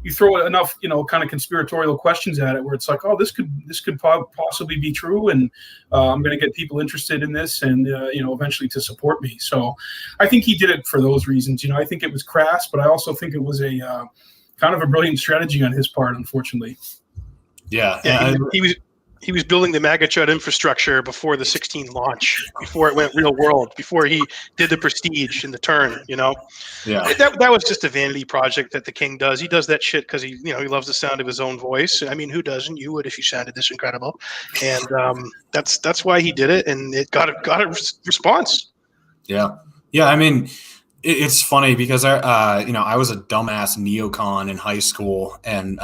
you throw enough, kind of conspiratorial questions at it where it's like, oh, this could possibly be true, and I'm going to get people interested in this, and eventually to support me. So I think he did it for those reasons. I think it was crass, but I also think it was a kind of a brilliant strategy on his part, unfortunately. Yeah, he was building the MAGA-chud infrastructure before the 16 launch, before it went real world, before he did the Prestige and the Turn. Yeah, that was just a vanity project that the King does. He does that shit because he loves the sound of his own voice. I mean, who doesn't? You would if you sounded this incredible. And that's why he did it, and it got a response. Yeah. I mean, It's funny because I was a dumbass neocon in high school, and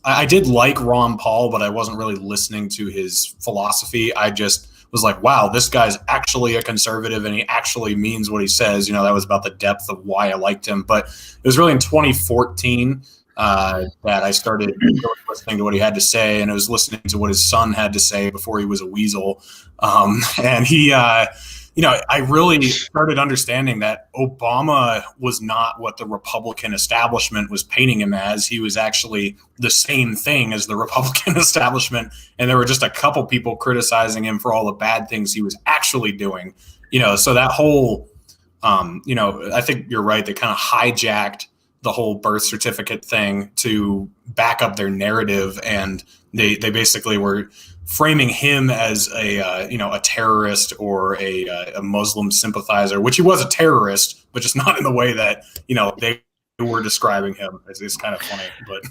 I did like Ron Paul, but I wasn't really listening to his philosophy. I just was like, wow, this guy's actually a conservative and he actually means what he says. That was about the depth of why I liked him. But it was really in 2014 that I started really listening to what he had to say, and I was listening to what his son had to say before he was a weasel. And he, I really started understanding that Obama was not what the Republican establishment was painting him as. He was actually the same thing as the Republican establishment, and there were just a couple people criticizing him for all the bad things he was actually doing. So that whole, I think you're right. They kind of hijacked the whole birth certificate thing to back up their narrative, and they basically were framing him as a terrorist or a Muslim sympathizer, which he was a terrorist, but just not in the way that they were describing him. It's kind of funny, but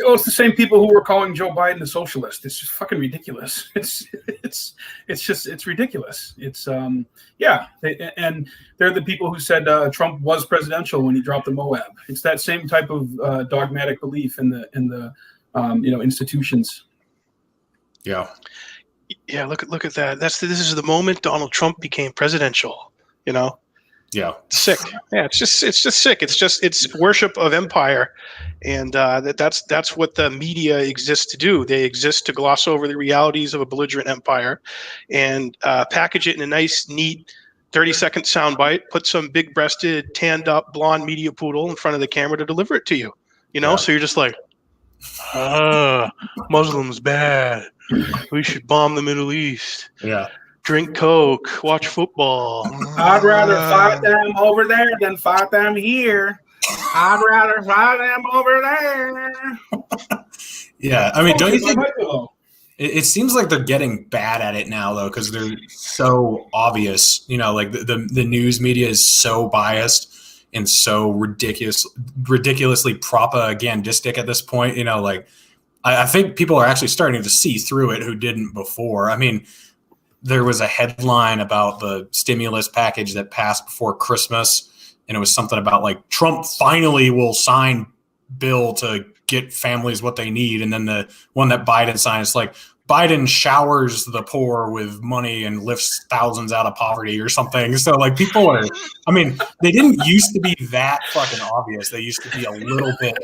it's the same people who were calling Joe Biden a socialist. It's just fucking ridiculous. It's ridiculous. And they're the people who said Trump was presidential when he dropped the Moab. It's that same type of dogmatic belief in the institutions. Yeah. Look at that. This is the moment Donald Trump became presidential. Yeah. Sick. Yeah, it's just sick. It's worship of empire, and that's what the media exists to do. They exist to gloss over the realities of a belligerent empire, and package it in a nice, neat 30-second soundbite. Put some big-breasted, tanned-up, blonde media poodle in front of the camera to deliver it to you. So you're just like, Muslims bad. We should bomb the Middle East. Yeah. Drink Coke, watch football. I'd rather fight them over there than fight them here. I'd rather fight them over there. Yeah, I mean, don't you think it seems like they're getting bad at it now, though, because they're so obvious. Like the news media is so biased and so ridiculously propagandistic at this point. I think people are actually starting to see through it who didn't before. I mean, there was a headline about the stimulus package that passed before Christmas, and it was something about like Trump finally will sign bill to get families what they need. And then the one that Biden signed is like Biden showers the poor with money and lifts thousands out of poverty or something. So like people are, I mean, they didn't used to be that fucking obvious. They used to be a little bit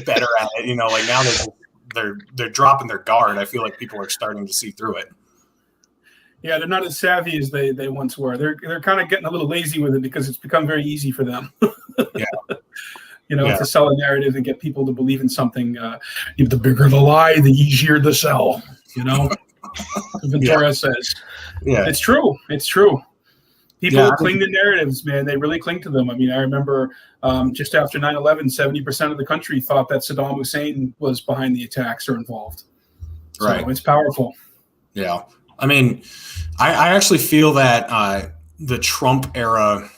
better at it. Like now they're dropping their guard. I feel like people are starting to see through it. Yeah, they're not as savvy as they once were. They're kind of getting a little lazy with it because it's become very easy for them. To sell a narrative and get people to believe in something. The bigger the lie, the easier the sell. Ventura says. Yeah, it's true. It's true. People cling to narratives, man. They really cling to them. I mean, I remember just after 9/11, 70% of the country thought that Saddam Hussein was behind the attacks or involved. So right. It's powerful. Yeah. I mean, I actually feel that the Trump era,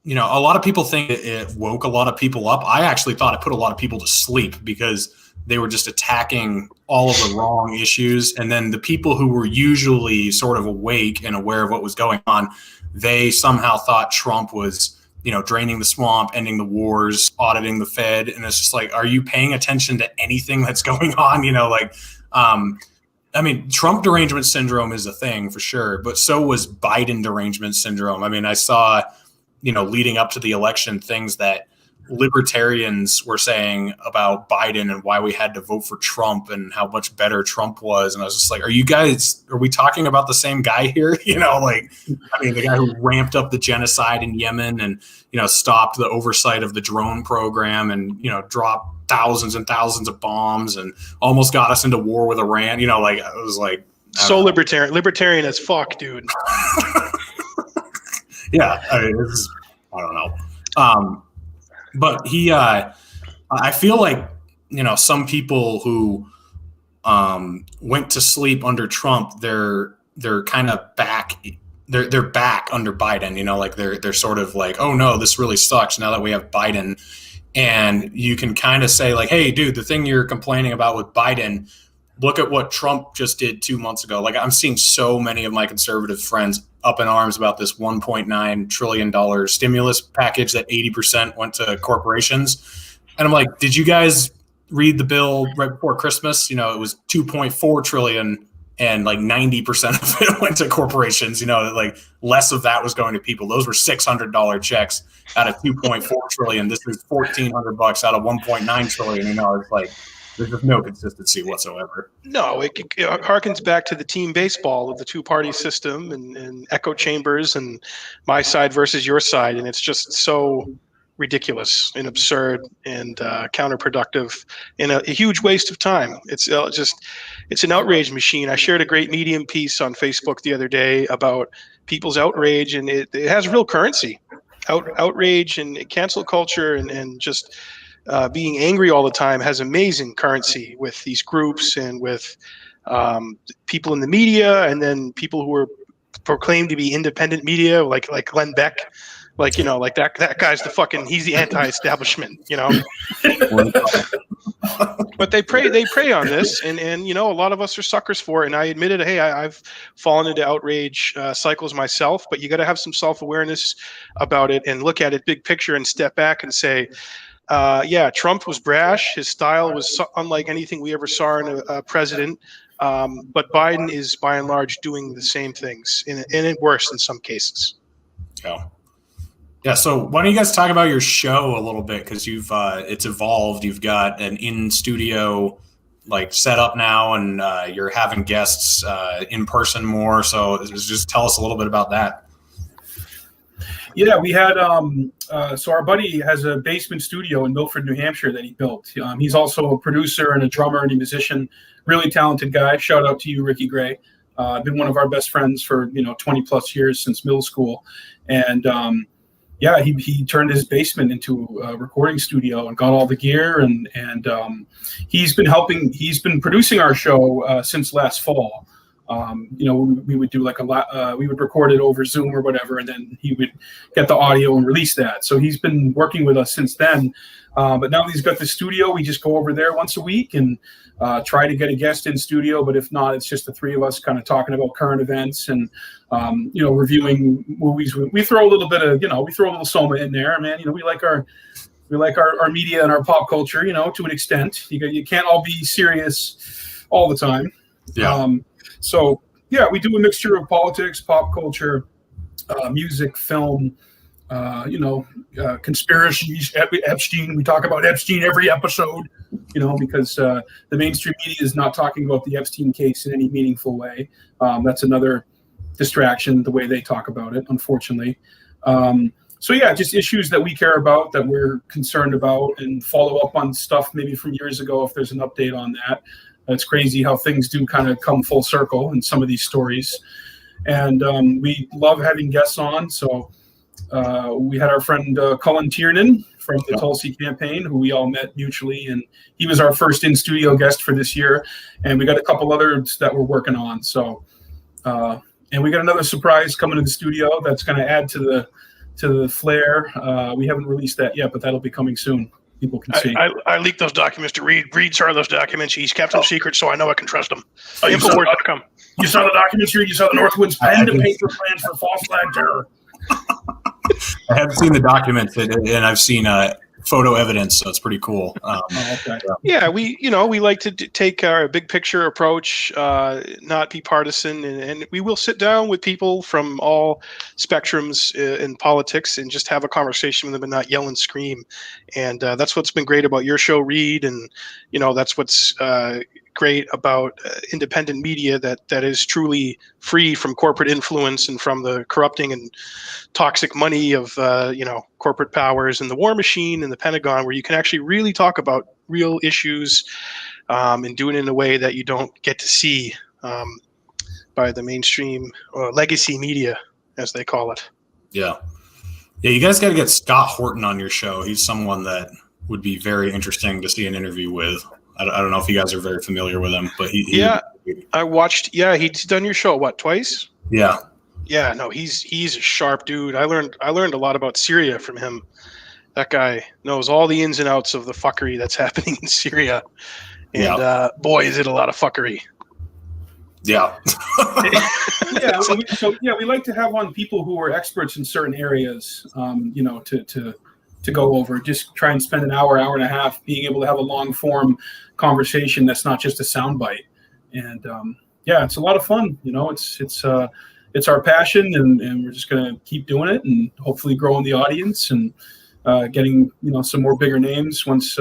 a lot of people think it woke a lot of people up. I actually thought it put a lot of people to sleep because they were just attacking all of the wrong issues. And then the people who were usually sort of awake and aware of what was going on, they somehow thought Trump was, draining the swamp, ending the wars, auditing the Fed. And it's just like, are you paying attention to anything that's going on? I mean, Trump derangement syndrome is a thing for sure, but so was Biden derangement syndrome. I mean, I saw, leading up to the election, things that libertarians were saying about Biden and why we had to vote for Trump and how much better Trump was. And I was just like, are we talking about the same guy here? The guy who ramped up the genocide in Yemen and, stopped the oversight of the drone program and, dropped thousands and thousands of bombs and almost got us into war with Iran. I was like, so libertarian as fuck, dude. Yeah. I mean, I don't know. But he, I feel like, some people who went to sleep under Trump, they're kind of back. They're back under Biden, they're sort of like, oh no, this really sucks now that we have Biden. And you can kind of say like, hey, dude, the thing you're complaining about with Biden, look at what Trump just did 2 months ago. Like I'm seeing so many of my conservative friends up in arms about this $1.9 trillion stimulus package that 80% went to corporations. And I'm like, did you guys read the bill right before Christmas? You know, it was 2.4 trillion and like 90% of it went to corporations. You know, like less of that was going to people. Those were $600 checks out of 2.4 trillion. This is $1,400 out of 1.9 trillion. You know, it's like there's just no consistency whatsoever. No, it harkens back to the team baseball of the two-party system and echo chambers and my side versus your side, and it's just so ridiculous and absurd and counterproductive and a huge waste of time. It's an outrage machine. I shared a great Medium piece on Facebook the other day about people's outrage, and it has real currency. Outrage and cancel culture and just being angry all the time has amazing currency with these groups and with people in the media, and then people who are proclaimed to be independent media, like Glenn Beck. Like, you know, like that guy's he's the anti-establishment, you know. But they prey on this, and you know, a lot of us are suckers for it. And I admitted, hey, I've fallen into outrage cycles myself, but you got to have some self-awareness about it and look at it big picture and step back and say, yeah, Trump was brash. His style was unlike anything we ever saw in a president. But Biden is by and large doing the same things, and it worse in some cases. Yeah. Yeah, so why don't you guys talk about your show a little bit, because you've it's evolved. You've got an in-studio like set up now, and you're having guests in person more. So just tell us a little bit about that. Yeah, we had so our buddy has a basement studio in Milford, New Hampshire that he built. He's also a producer and a drummer and a musician, really talented guy. Shout out to you, Ricky Gray. Been one of our best friends for 20 plus years since middle school, and yeah, he turned his basement into a recording studio and got all the gear, and he's been producing our show since last fall. We would do like we would record it over Zoom or whatever, and then he would get the audio and release that. So he's been working with us since then. But now that he's got the studio, we just go over there once a week and try to get a guest in studio. But if not, it's just the three of us kind of talking about current events and, reviewing movies. We throw a little bit of, we throw a little Soma in there, man. We like our media and our pop culture, to an extent. You can't all be serious all the time. Yeah. So yeah, we do a mixture of politics, pop culture, music, film, conspiracies, Epstein. We talk about Epstein every episode, because the mainstream media is not talking about the Epstein case in any meaningful way. That's another distraction, the way they talk about it, unfortunately. So yeah, just issues that we care about, that we're concerned about, and follow up on stuff maybe from years ago if there's an update on that. It's crazy how things do kind of come full circle in some of these stories. And we love having guests on. So we had our friend Cullen Tiernan from the Tulsi campaign, who we all met mutually, and he was our first in-studio guest for this year. And we got a couple others that we're working on. So, and we got another surprise coming to the studio that's going to add to the flair. We haven't released that yet, but that'll be coming soon. People can see. I leaked those documents to Reed. Reed saw those documents. He's kept them secret, so I know I can trust them. You saw the documents, Reed? You saw the Northwoods pen to paper plans for false flag terror. I haven't seen the documents, and I've seen photo evidence, so it's pretty cool. Okay. Yeah, we like to take our big picture approach, not be partisan, and we will sit down with people from all spectrums in politics and just have a conversation with them and not yell and scream. And that's what's been great about your show, Reed, and that's what's great about independent media that is truly free from corporate influence and from the corrupting and toxic money of corporate powers and the war machine and the Pentagon, where you can actually really talk about real issues and do it in a way that you don't get to see by the mainstream legacy media, as they call it. Yeah, you guys got to get Scott Horton on your show. He's someone that would be very interesting to see an interview with. I don't know if you guys are very familiar with him, but I watched. Yeah, he's done your show twice? Yeah. Yeah, no, he's a sharp dude. I learned a lot about Syria from him. That guy knows all the ins and outs of the fuckery that's happening in Syria, and boy, is it a lot of fuckery. Yeah. We like to have on people who are experts in certain areas, to go over. Just try and spend an hour and a half being able to have a long form conversation that's not just a soundbite. And it's a lot of fun. It's our passion, and we're just gonna keep doing it, and hopefully growing the audience and getting some more bigger names once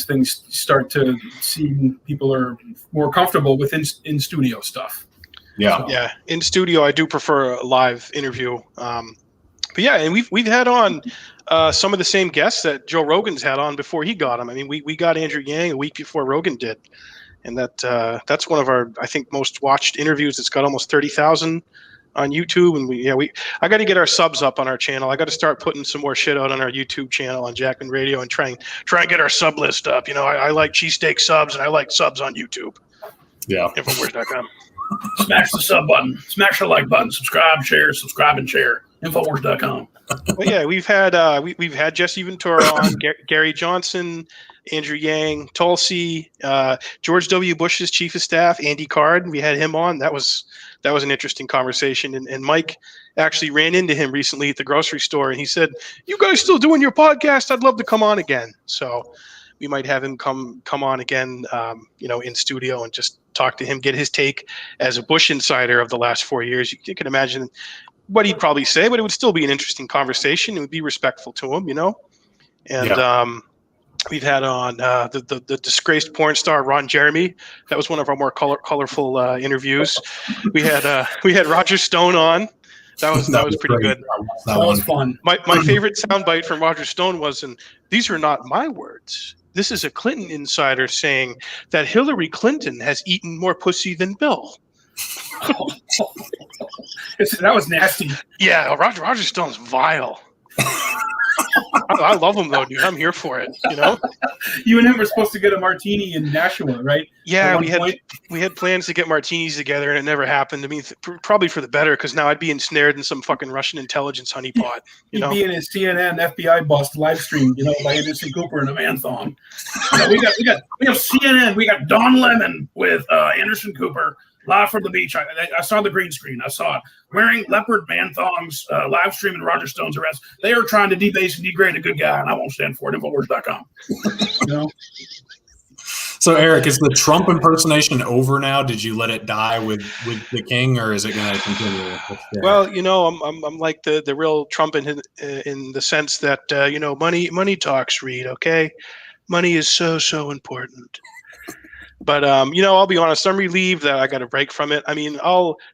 things start to see people are more comfortable with in studio stuff. Yeah. In studio, I do prefer a live interview. But yeah, and we've had on some of the same guests that Joe Rogan's had on before he got him. I mean, we got Andrew Yang a week before Rogan did, and that's one of our, I think, most watched interviews. It's got almost 30,000 on YouTube, and I got to get our subs up on our channel. I got to start putting some more shit out on our YouTube channel on Jackman Radio and try and get our sub list up. I like cheesesteak subs, and I like subs on YouTube. Yeah. Infowars.com. Smash the sub button, smash the like button, subscribe and share. Infowars.com. Well, yeah, we've had Jesse Ventura on, Gary Johnson, Andrew Yang, Tulsi, George W. Bush's chief of staff, Andy Card. We had him on. That was an interesting conversation. And Mike actually ran into him recently at the grocery store, and he said, "You guys still doing your podcast? I'd love to come on again." So we might have him come on again, in studio, and just talk to him, get his take as a Bush insider of the last 4 years. You can imagine what he'd probably say, but it would still be an interesting conversation. It would be respectful to him, And we've had on the disgraced porn star Ron Jeremy. That was one of our more colorful interviews. We had Roger Stone on. That was pretty good. That was fun. My favorite soundbite from Roger Stone was, and these are not my words. This is a Clinton insider saying that Hillary Clinton has eaten more pussy than Bill. That was nasty. Yeah, Roger Stone's vile. I love him though, dude. I'm here for it. You and him were supposed to get a martini in Nashua, right? Yeah, we had plans to get martinis together, and it never happened. I mean, probably for the better, because now I'd be ensnared in some fucking Russian intelligence honeypot. He'd be in his CNN FBI bust live stream, by Anderson Cooper in a man thong. We have CNN. We got Don Lemon with Anderson Cooper. Live from the beach. I saw the green screen. I saw it. Wearing leopard man thongs, live streaming Roger Stone's arrest. They are trying to debase and degrade a good guy, and I won't stand for it. Infowars.com. So, Eric, is the Trump impersonation over now? Did you let it die with the king, or is it going to continue? Well, I'm like the real Trump in the sense that money talks, Reed. Okay, money is so important. But, I'll be honest, I'm relieved that I got a break from it. I mean,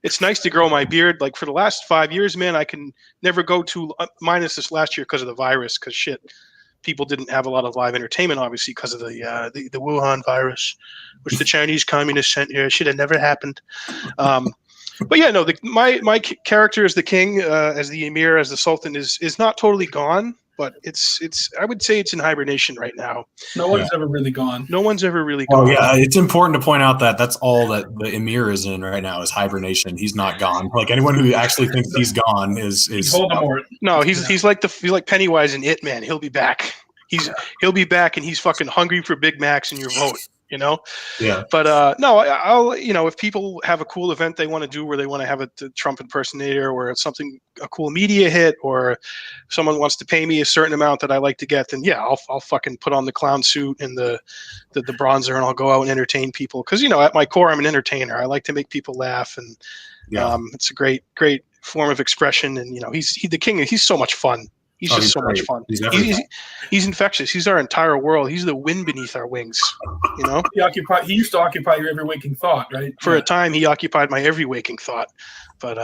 it's nice to grow my beard. Like for the last 5 years, man, I can never go to, minus this last year because of the virus, because people didn't have a lot of live entertainment, obviously, because of the Wuhan virus, which the Chinese communists sent here. It should have never happened. But yeah, no, my character as the king, as the emir, as the sultan is not totally gone. But it's I would say it's in hibernation right now. No one's ever really gone. No one's ever really gone. Oh yeah, it's important to point out that that's all that the emir is in right now is hibernation. He's not gone. Like anyone who actually thinks he's gone is Voldemort. No, he's like Pennywise in It, man. He'll be back. He'll be back, and he's fucking hungry for Big Macs and your vote. Yeah. But no, I'll if people have a cool event they want to do where they want to have a Trump impersonator or a cool media hit, or someone wants to pay me a certain amount that I like to get, then yeah, I'll fucking put on the clown suit and the bronzer, and I'll go out and entertain people, because at my core I'm an entertainer. I like to make people laugh, and it's a great form of expression. And he's the king. He's so much fun. He's just so much fun. He's infectious. He's our entire world. He's the wind beneath our wings. He used to occupy your every waking thought, right? For a time, he occupied my every waking thought. But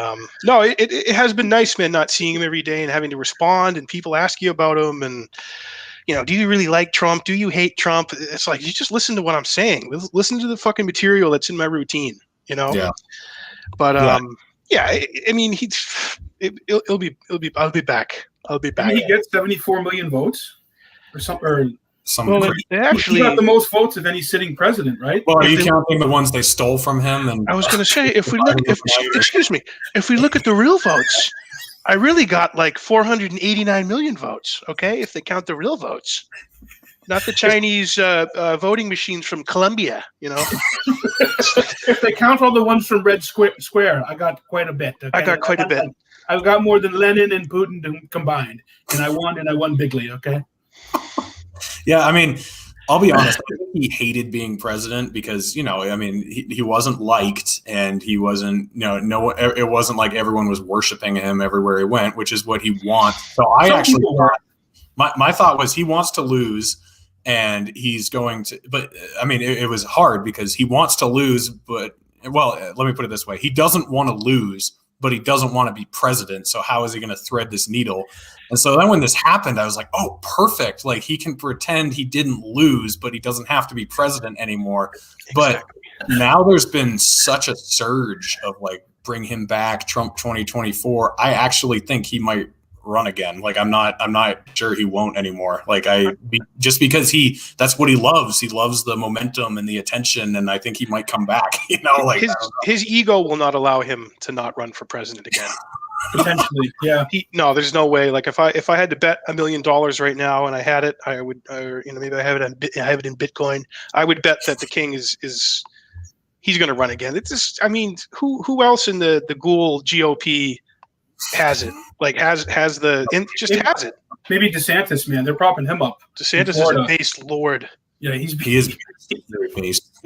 no, it has been nice, man, not seeing him every day and having to respond, and people ask you about him, and do you really like Trump? Do you hate Trump? It's like, you just listen to what I'm saying. Listen to the fucking material that's in my routine. Yeah. But I mean, I'll be back. I'll be back. Did he get 74 million votes or something? Well, he got the most votes of any sitting president, right? Well, are you counting the ones they stole from him? And I was going to say, if we look at the real votes, I really got like 489 million votes. Okay, if they count the real votes, not the Chinese voting machines from Colombia. If they count all the ones from Red Square, I got quite a bit. Okay? I got quite a bit. I've got more than Lenin and Putin combined, and I won bigly. Okay. Yeah, I mean, I'll be honest. I think he hated being president because, I mean, he wasn't liked, and he wasn't, it wasn't like everyone was worshiping him everywhere he went, which is what he wants. So my thought was he wants to lose, and he's going to. But I mean, it was hard because he wants to lose, but let me put it this way: he doesn't want to lose, but he doesn't want to be president. So how is he going to thread this needle? And so then when this happened, I was like, oh, perfect. Like, he can pretend he didn't lose, but he doesn't have to be president anymore. Exactly. But now there's been such a surge of like, bring him back, Trump 2024. I actually think he might run again. Like, I'm not sure he won't anymore. Like, just because that's what he loves. He loves the momentum and the attention, and I think he might come back. His ego will not allow him to not run for president again. Potentially, yeah. No, there's no way. Like, if I had to bet $1 million right now, and I had it, I would, maybe I have it in Bitcoin. I would bet that the king is he's going to run again. It's just, I mean, who else in the Ghoul GOP has it? Like, has it. Maybe DeSantis, man. They're propping him up. DeSantis is a based lord. Yeah, he is very based.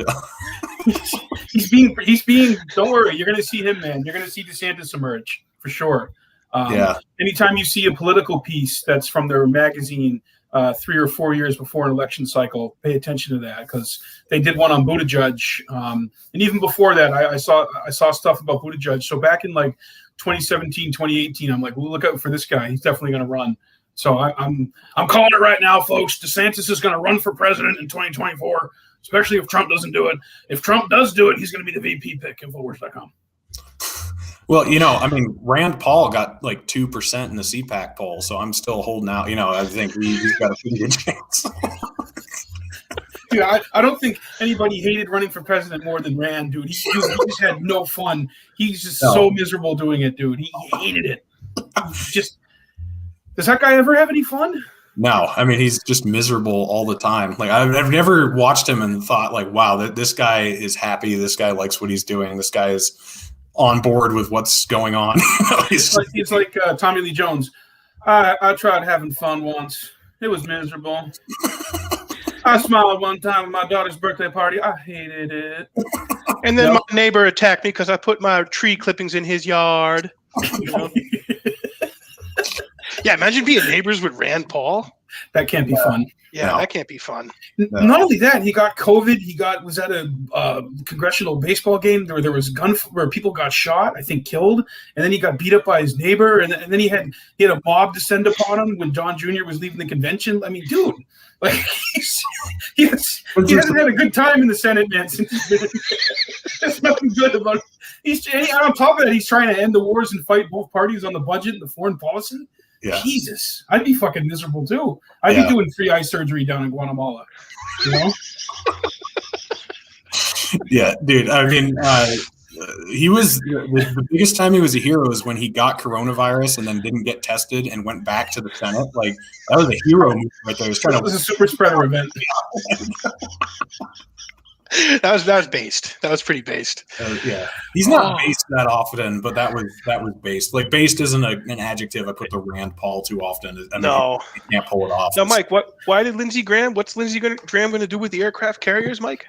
He's being. Don't worry, you're going to see him, man. You're going to see DeSantis emerge for sure. Anytime you see a political piece that's from their magazine 3 or 4 years before an election cycle, pay attention to that, because they did one on Buttigieg, and even before that, I saw stuff about Buttigieg. So back in like 2017, 2018, I'm like, well, look out for this guy. He's definitely going to run. So I'm calling it right now, folks. DeSantis is going to run for president in 2024, especially if Trump doesn't do it. If Trump does do it, he's going to be the VP pick. Infowars.com. Well, I mean, Rand Paul got like 2% in the CPAC poll, so I'm still holding out. I think he's got a pretty good chance. Dude, I don't think anybody hated running for president more than Rand, dude. He just had no fun. He's just so miserable doing it, dude. He hated it. Does that guy ever have any fun? No, I mean, he's just miserable all the time. Like, I've never watched him and thought like, wow, this guy is happy. This guy likes what he's doing. This guy is on board with what's going on. It's like Tommy Lee Jones. I tried having fun once. It was miserable. I smiled one time at my daughter's birthday party. I hated it. And then my neighbor attacked me because I put my tree clippings in his yard. Yeah, imagine being neighbors with Rand Paul. That can't be fun. Yeah, that can't be fun. Not only that, he got COVID. Was at a congressional baseball game where there was where people got shot, I think killed, and then he got beat up by his neighbor, and then he had a mob descend upon him when John Jr. was leaving the convention. I mean, dude, like he hasn't had a good time in the Senate, man. Since there's nothing good about it. On top of that, he's trying to end the wars and fight both parties on the budget and the foreign policy. Yeah. Jesus, I'd be fucking miserable too. I'd be doing free eye surgery down in Guatemala. Yeah, dude. I mean, he was the biggest time he was a hero is when he got coronavirus and then didn't get tested and went back to the Senate. Like, that was a hero move right there. That was a super spreader event. That was based. That was pretty based. Yeah, he's not based that often, but that was based. Like, based isn't an adjective I put to Rand Paul too often. I mean, no, you can't pull it off. Now, Mike, why did Lindsey Graham? What's Lindsey Graham going to do with the aircraft carriers, Mike?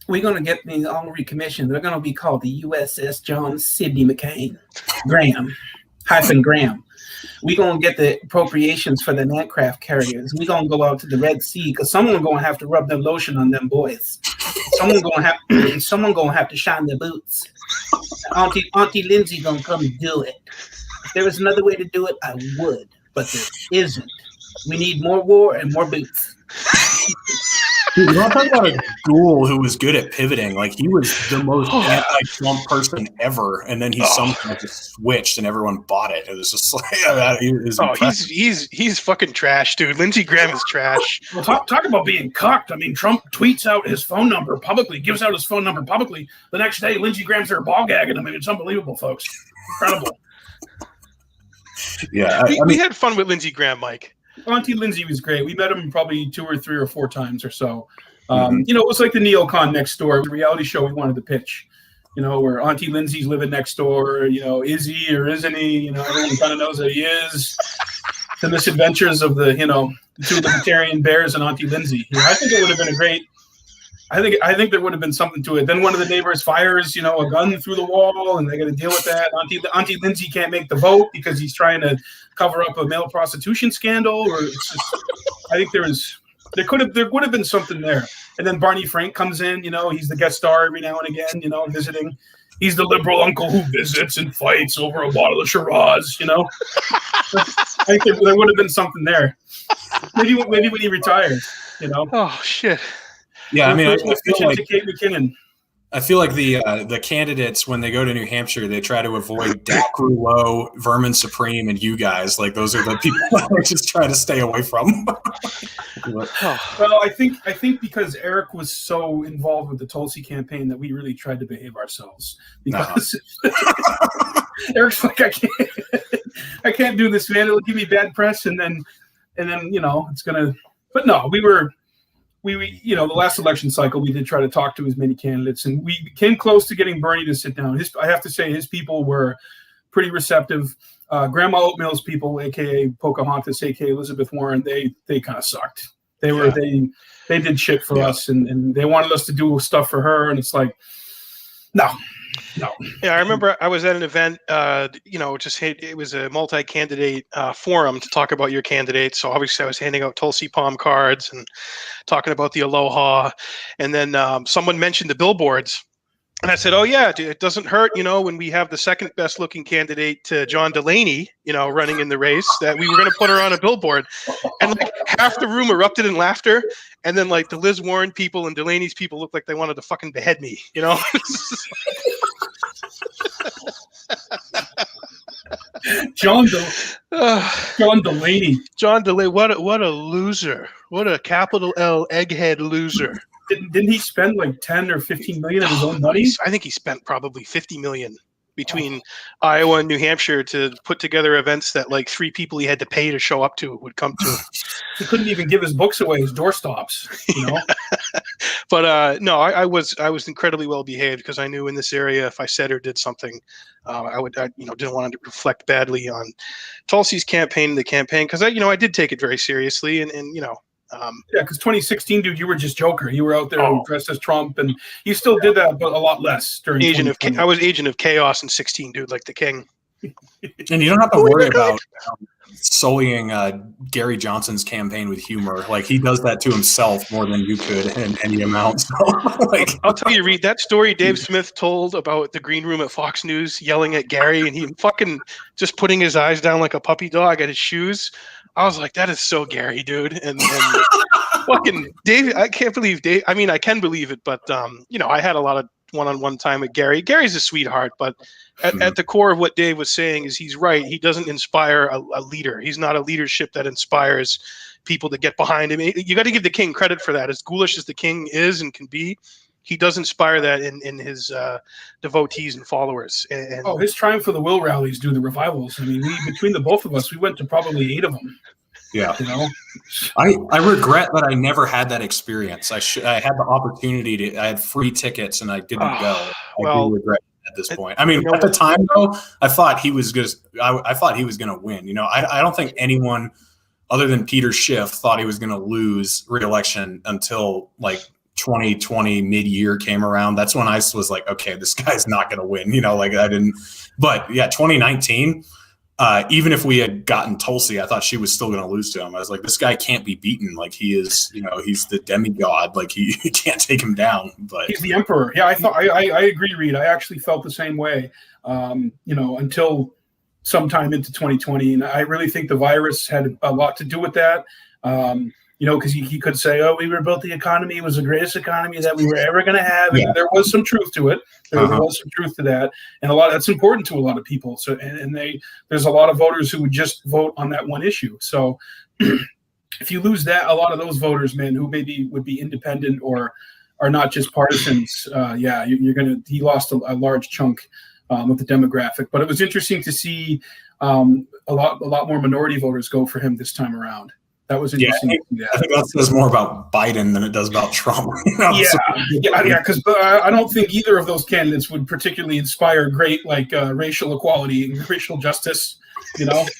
We're going to get these all recommissioned. They're going to be called the USS John Sidney McCain Graham. We're going to get the appropriations for the aircraft carriers. We're going to go out to the Red Sea because someone's going to have to rub them lotion on them boys. Someone's going to have to shine their boots. Auntie Lindsay going to come do it. If there was another way to do it, I would, but there isn't. We need more war and more boots. Dude, you want to talk about a ghoul who was good at pivoting? Like, he was the most anti-Trump person ever, and then he somehow just switched, and everyone bought it. It was just like, he's fucking trash, dude. Lindsey Graham is trash. Well, talk about being cucked. I mean, Trump tweets out his phone number publicly, gives out his phone number publicly. The next day, Lindsey Graham's there ball gagging him. I mean, it's unbelievable, folks. Incredible. Yeah, we had fun with Lindsey Graham, Mike. Auntie Lindsay was great. We met him probably 2 or 3 or 4 times or so. You know, it was like the neocon next door, the reality show we wanted to pitch. You know, where Auntie Lindsay's living next door. You know, is he or isn't he? You know, everyone kind of knows that he is. The misadventures of the 2 libertarian bears and Auntie Lindsay. You know, I think it would have been a great. I think there would have been something to it. Then one of the neighbors fires, a gun through the wall, and they got to deal with that. Auntie Lindsay can't make the vote because he's trying to cover up a male prostitution scandal. Or it's just, I think there would have been something there. And then Barney Frank comes in. He's the guest star every now and again. Visiting. He's the liberal uncle who visits and fights over a bottle of Shiraz. I think there would have been something there. Maybe when he retires. Oh shit. Yeah, I mean, I feel like the candidates, when they go to New Hampshire, they try to avoid Dak Rouleau, Vermin Supreme, and you guys. Like, those are the people that I just try to stay away from. Well, I think because Eric was so involved with the Tulsi campaign that we really tried to behave ourselves. Because Eric's like, I can't do this, man. It'll give me bad press, and then it's gonna. But no, we the last election cycle, we did try to talk to as many candidates, and we came close to getting Bernie to sit down. I have to say, his people were pretty receptive. Grandma Oatmeal's people, aka Pocahontas, aka Elizabeth Warren, they kind of sucked. They did shit for us, and they wanted us to do stuff for her, and it's like, no. Yeah, I remember I was at an event, it was a multi-candidate forum to talk about your candidates. So obviously I was handing out Tulsi Palm cards and talking about the Aloha. And then someone mentioned the billboards. And I said, oh, yeah, it doesn't hurt, when we have the second best looking candidate to John Delaney, running in the race, that we were going to put her on a billboard. And like half the room erupted in laughter. And then like the Liz Warren people and Delaney's people looked like they wanted to fucking behead me, John Delaney. John Delaney, what a loser. What a capital L egghead loser. Didn't he spend like 10 or 15 million of his own money? I think he spent probably 50 million between Iowa and New Hampshire to put together events that like 3 people he had to pay to show up to would come to. He couldn't even give his books away, his doorstops, But no, I was incredibly well behaved because I knew in this area if I said or did something, I didn't want to reflect badly on Tulsi's campaign, because I did take it very seriously, and because 2016, dude, you were just Joker. You were out there dressed as Trump, and you still did that, but a lot less during. I was agent of chaos in 16, dude, like the king. And you don't have to worry about sullying Gary Johnson's campaign with humor. Like, he does that to himself more than you could in any amount. So, I'll tell you, Reed, that story Dave Smith told about the green room at Fox News yelling at Gary and he fucking just putting his eyes down like a puppy dog at his shoes. I was like, that is so Gary, dude. And fucking Dave, I can't believe Dave. I mean, I can believe it, but I had a lot of one-on-one time with Gary. Gary's a sweetheart, but at the core of what Dave was saying is he's right. He doesn't inspire a leader. He's not a leadership that inspires people to get behind him. You got to give the king credit for that. As ghoulish as the king is and can be, he does inspire that in his devotees and followers. His Triumph for the Will rallies do the revivals. I mean, between the both of us, we went to probably 8 of them. Yeah. I regret that I never had that experience. I had the opportunity I had free tickets and I didn't go. I do regret it at this point. I mean, at the time though, I thought he was going to win. I don't think anyone other than Peter Schiff thought he was going to lose re-election until like 2020 mid-year came around. That's when I was like, okay, this guy's not going to win. But yeah, 2019, even if we had gotten Tulsi, I thought she was still going to lose to him. I was like, this guy can't be beaten. Like, he is, he's the demigod. Like, he can't take him down. But he's the emperor. Yeah, I agree, Reed. I actually felt the same way, until sometime into 2020. And I really think the virus had a lot to do with that. Because he could say, oh, we rebuilt the economy. It was the greatest economy that we were ever going to have. Yeah. And there was some truth to it. There was some truth to that. And that's important to a lot of people. So, and there's a lot of voters who would just vote on that one issue. So if you lose that, a lot of those voters, man, who maybe would be independent or are not just partisans, he lost a large chunk of the demographic. But it was interesting to see a lot more minority voters go for him this time around. That was interesting. I think that says more about Biden than it does about Trump. Because I don't think either of those candidates would particularly inspire great racial equality and racial justice. Look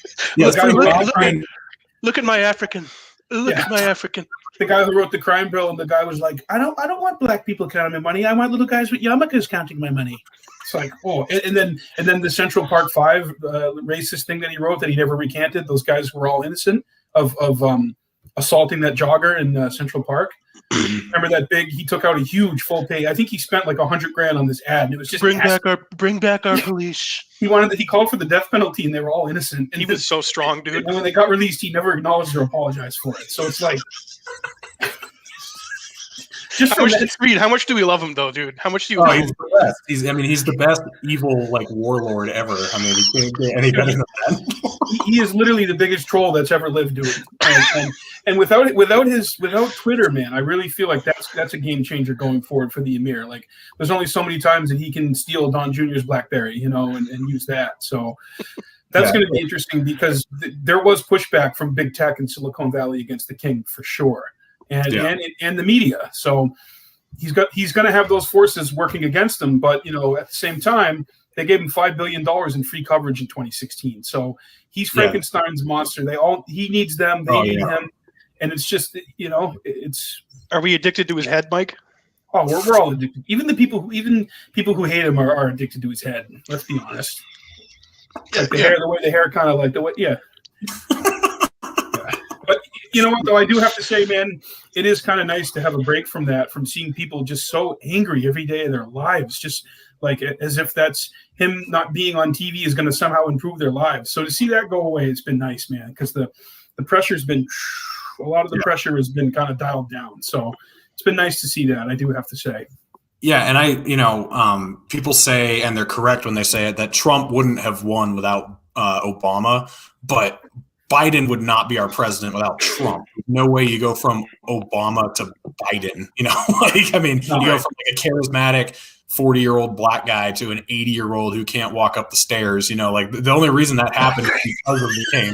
at my African. Look at my African. The guy who wrote the crime bill, and the guy was like, I don't want black people counting my money. I want little guys with yarmulkes counting my money. It's like, oh, and then the Central Park 5 racist thing that he wrote that he never recanted. Those guys were all innocent of assaulting that jogger in Central Park. Remember that he took out a huge full pay. I think he spent like $100,000 on this ad, and it was just bring back our police. He called for the death penalty, and they were all innocent. And he was so strong, dude. And when they got released, he never acknowledged or apologized for it. So it's like, how much do we love him, though, dude? How much do you love him? He's the best. He's the best evil warlord ever. I mean, he can't get any better than that. He is literally the biggest troll that's ever lived, dude. And without Twitter, man, I really feel like that's a game changer going forward for the Emir. Like, there's only so many times that he can steal Don Jr.'s BlackBerry, and use that. So that's going to be interesting because there was pushback from big tech in Silicon Valley against the king for sure. And the media. So he's going to have those forces working against him. But, at the same time, they gave him $5 billion in free coverage in 2016. So he's Frankenstein's monster. He needs them. They need him. And it's just, it's. Are we addicted to his head, Mike? Oh, we're all addicted. Even people who hate him are addicted to his head. Let's be honest. Like the way the hair kind of like the way, But you know what, though? I do have to say, man, it is kind of nice to have a break from that, from seeing people just so angry every day of their lives, just like as if that's him not being on TV is going to somehow improve their lives. So to see that go away, it's been nice, man, because the pressure's been a lot of the pressure has been kind of dialed down. So it's been nice to see that, I do have to say. Yeah, and people say, and they're correct when they say it, that Trump wouldn't have won without Obama, but Biden would not be our president without Trump. No way you go from Obama to Biden. You go from like a charismatic 40-year-old black guy to an 80-year-old who can't walk up the stairs. The only reason that happened is because of the king.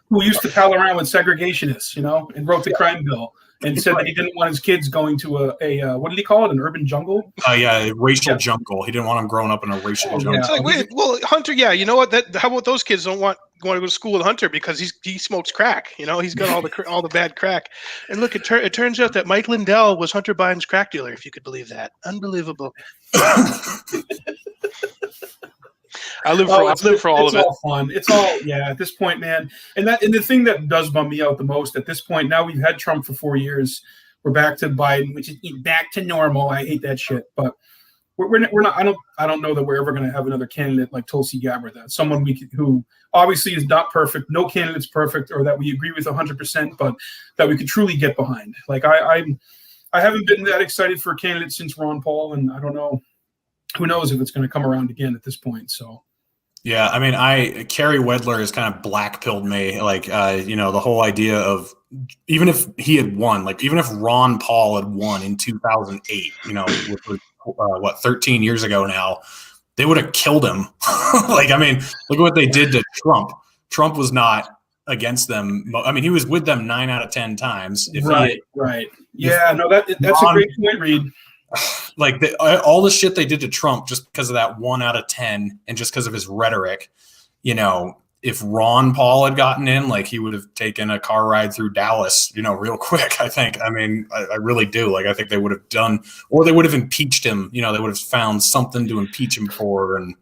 Who used to pal around with segregationists, and wrote the crime bill. And said that he didn't want his kids going to a what did he call it? An urban jungle? Racial jungle. He didn't want them growing up in a racial jungle. It's like, wait, well, Hunter, you know what? How about those kids don't want to go to school with Hunter because he smokes crack? He's got all the bad crack. And look, it turns out that Mike Lindell was Hunter Biden's crack dealer, if you could believe that. Unbelievable. I live for all of it. It's all fun. It's all at this point, man. And the thing that does bum me out the most at this point, now we've had Trump for 4 years. We're back to Biden, which is back to normal. I hate that shit, but we're not. I don't know that we're ever going to have another candidate like Tulsi Gabbard, that someone who obviously is not perfect. No candidate's perfect, or that we agree with 100%, but that we could truly get behind. Like I haven't been that excited for a candidate since Ron Paul, and I don't know. Who knows if it's going to come around again at this point? So. Yeah, I mean, Kerry Wedler has kind of black-pilled me. The whole idea of even if he had won, even if Ron Paul had won in 2008, which was 13 years ago now, they would have killed him. Look at what they did to Trump. Trump was not against them. I mean, he was with them 9 out of 10 times. Right. Yeah, that's a great point, Reed. All the shit they did to Trump just because of that 1 out of 10 and just because of his rhetoric, if Ron Paul had gotten in, he would have taken a car ride through Dallas, real quick, I think. I mean, I really do. I think they would have done, or they would have impeached him. They would have found something to impeach him for. And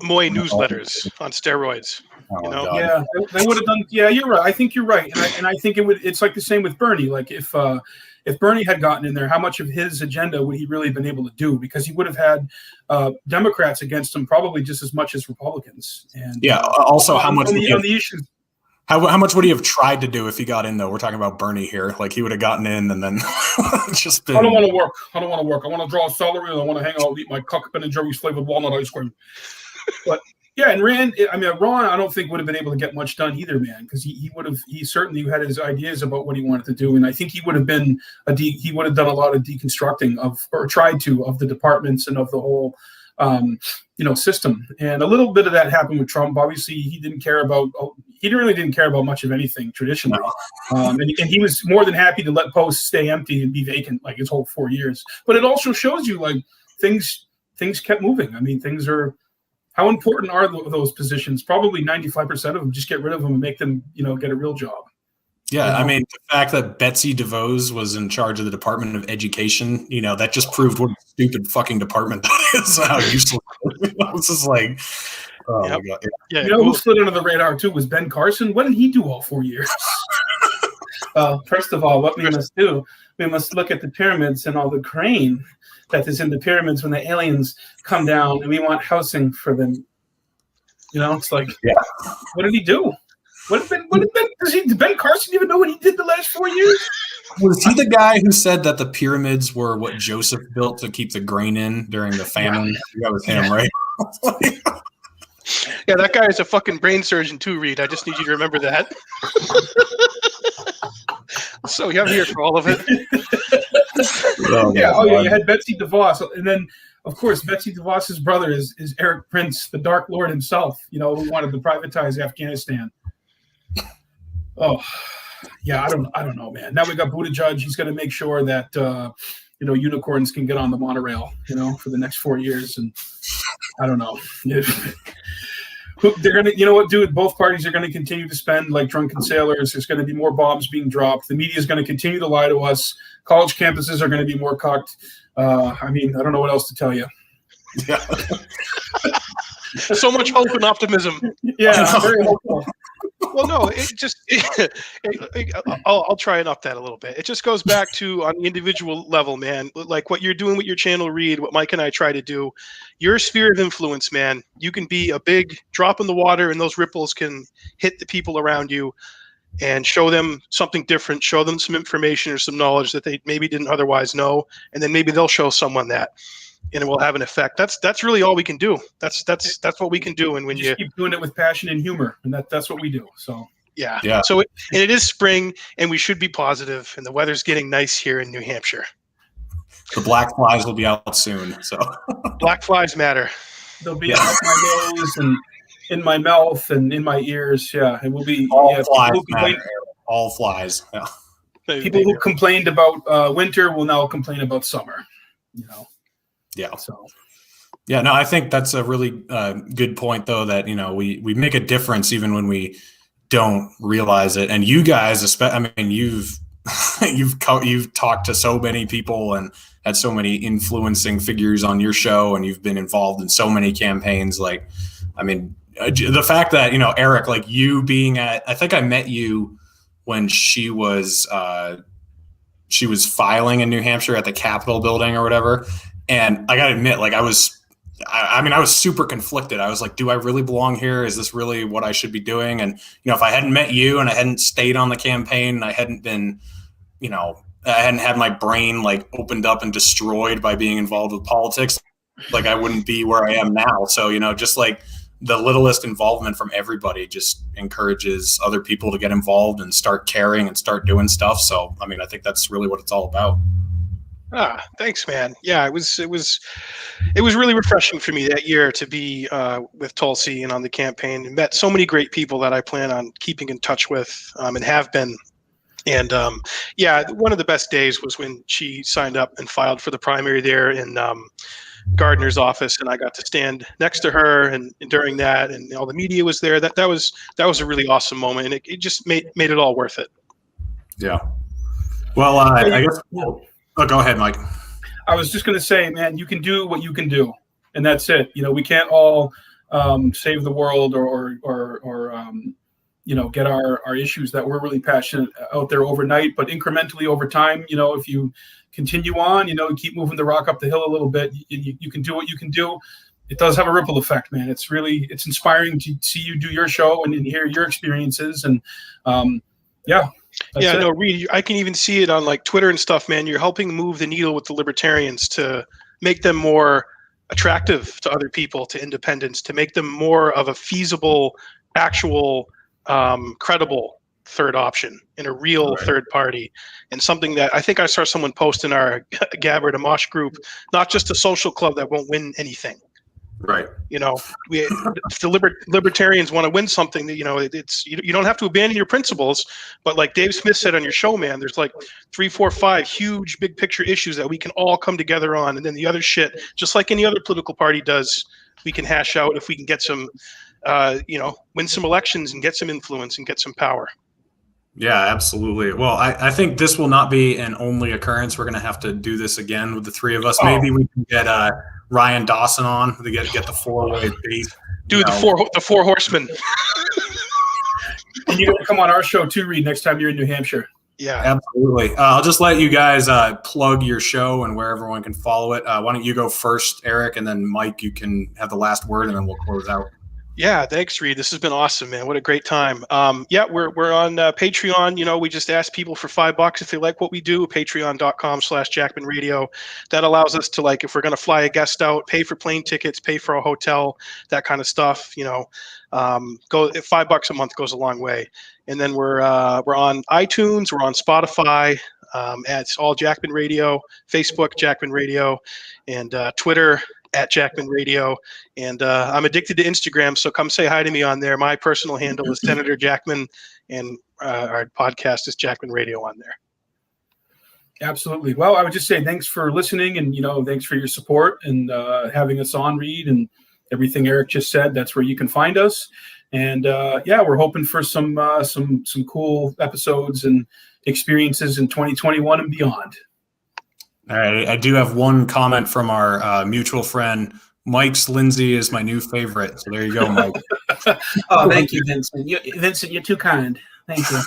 Moy newsletters on steroids. Yeah, they would have done. Yeah, you're right. I think you're right. And I think it's like the same with Bernie. If Bernie had gotten in there, how much of his agenda would he really have been able to do? Because he would have had Democrats against him probably just as much as Republicans. And also how much on the issues. How much would he have tried to do if he got in, though? We're talking about Bernie here. He would have gotten in and then just been... I don't want to work. I want to draw a salary and I want to hang out, eat my Cock Ben and Jerry's flavored walnut ice cream. But yeah, and Ron, I don't think would have been able to get much done either, man, because he certainly had his ideas about what he wanted to do, and I think he would have done a lot of deconstructing of the departments and of the whole system. And a little bit of that happened with Trump. Obviously, he didn't care about. he really didn't care about much of anything traditionally. And he was more than happy to let posts stay empty and be vacant like his whole 4 years. But it also shows you like things kept moving. I mean, things are, how important are those positions? Probably 95% of them. Just get rid of them and make them, get a real job. Yeah, I mean, the fact that Betsy DeVos was in charge of the Department of Education, that just proved what a stupid fucking department that is. How useless. It's just like, oh my God. Yeah, who slid under the radar too was Ben Carson. What did he do all 4 years? Well, first of all, what we must do, we must look at the pyramids and all the grain that is in the pyramids when the aliens come down, and we want housing for them. It's like, what did he do? Does Ben Carson even know what he did the last 4 years? Was he the guy who said that the pyramids were what Joseph built to keep the grain in during the famine? That was him, right? Yeah, that guy is a fucking brain surgeon too, Reed. I just need you to remember that. So I'm here for all of it. You had Betsy DeVos, and then of course Betsy DeVos's brother is Eric Prince, the Dark Lord himself. Who wanted to privatize Afghanistan. Oh, yeah, I don't know, man. Now we got Buttigieg. He's going to make sure that unicorns can get on the monorail, for the next 4 years, and I don't know. They're gonna, what, dude? Both parties are going to continue to spend like drunken sailors. There's going to be more bombs being dropped. The media is going to continue to lie to us. College campuses are going to be more cocked. I mean, I don't know what else to tell you. Yeah. So much hope and optimism. Yeah, very hopeful. Well, no, I'll try and up that a little bit. It just goes back to on the individual level, man, like what you're doing with your channel, Reed, what Mike and I try to do. Your sphere of influence, man, you can be a big drop in the water and those ripples can hit the people around you and show them something different, show them some information or some knowledge that they maybe didn't otherwise know. And then maybe they'll show someone that. And it will have an effect. That's really all we can do. That's what we can do. And when you keep doing it with passion and humor, and that's what we do. So yeah. So it is spring, and we should be positive. And the weather's getting nice here in New Hampshire. The black flies will be out soon. So black flies matter. They'll be out my nose and in my mouth and in my ears. Yeah, it will be all flies. All flies. Yeah. People who complained about winter will now complain about summer. Yeah. So, yeah, no, I think that's a really good point, though, that, we make a difference even when we don't realize it. And you guys, especially, I mean, you've talked to so many people and had so many influencing figures on your show, and you've been involved in so many campaigns. Like, I mean, the fact that, Eric, like you being I think I met you when she was filing in New Hampshire at the Capitol building or whatever. And I got to admit, like I was super conflicted. I was like, do I really belong here? Is this really what I should be doing? And, if I hadn't met you and I hadn't stayed on the campaign and I hadn't been, I hadn't had my brain like opened up and destroyed by being involved with politics, like I wouldn't be where I am now. So, just like the littlest involvement from everybody just encourages other people to get involved and start caring and start doing stuff. So, I mean, I think that's really what it's all about. Thanks, man. Yeah, it was really refreshing for me that year to be with Tulsi and on the campaign, and met so many great people that I plan on keeping in touch with and have been. And one of the best days was when she signed up and filed for the primary there in Gardner's office, and I got to stand next to her and during that, and all the media was there. That was a really awesome moment, and it just made it all worth it. Yeah. Well, I guess. Oh, go ahead, Mike. I was just going to say, man, you can do what you can do, and that's it. We can't all save the world or get our issues that we're really passionate out there overnight, but incrementally over time, if you continue on, keep moving the rock up the hill a little bit, you can do what you can do. It does have a ripple effect, man. It's inspiring to see you do your show and hear your experiences, and no, Reed, I can even see it on like Twitter and stuff, man. You're helping move the needle with the libertarians to make them more attractive to other people, to independents, to make them more of a feasible, actual, credible third option and a real third party, and something that I think I saw someone post in our Gabbard Amash group, not just a social club that won't win anything, Right. You know, if the libertarians want to win something, you know, it's you don't have to abandon your principles, but like Dave Smith said on your show, man, there's like 3, 4, 5 huge big picture issues that we can all come together on, and then the other shit, just like any other political party does, we can hash out if we can get some, you know, win some elections and get some influence and get some power. Yeah, absolutely. Well, I think this will not be an only occurrence. We're going to have to do this again with the three of us. Maybe we can get Ryan Dawson on to get the 4-way base. Dude, the four horsemen. And you're going to come on our show too, Reed, next time you're in New Hampshire. Yeah, absolutely. I'll just let you guys plug your show and where everyone can follow it. Why don't you go first, Eric, and then Mike, you can have the last word, and then we'll close out. Yeah, thanks, Reed. This has been awesome, man. What a great time. Yeah, we're on Patreon. You know, we just ask people for $5 if they like what we do. Patreon.com/Jackman Radio. That allows us to, like, if we're going to fly a guest out, pay for plane tickets, pay for a hotel, that kind of stuff. You know, $5 a month goes a long way. And then we're on iTunes, we're on Spotify. It's all Jackman Radio, Facebook Jackman Radio, and Twitter @Jackman Radio, and I'm addicted to Instagram, so come say hi to me on there. My personal handle is Senator Jackman, and our podcast is Jackman Radio on there. Absolutely. Well, I would just say thanks for listening, and thanks for your support and having us on, Reed, and everything Eric just said. That's where you can find us, and we're hoping for some cool episodes and experiences in 2021 and beyond. All right, I do have one comment from our mutual friend. Mike's Lindsay is my new favorite. So there you go, Mike. Oh, thank you, Vincent. Vincent, you're too kind. Thank you.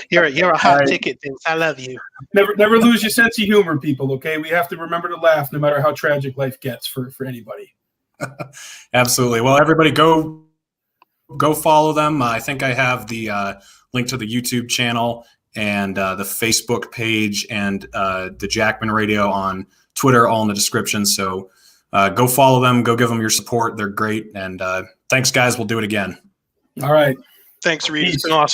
You're a hot ticket, Vince. I love you. Never lose your sense of humor, people. Okay, we have to remember to laugh no matter how tragic life gets for anybody. Absolutely. Well, everybody, go follow them. I think I have the link to the YouTube channel and the Facebook page and the Jackman Radio on Twitter, all in the description. So go follow them. Go give them your support. They're great. And thanks, guys. We'll do it again. All right. Thanks, Reed. It's been awesome.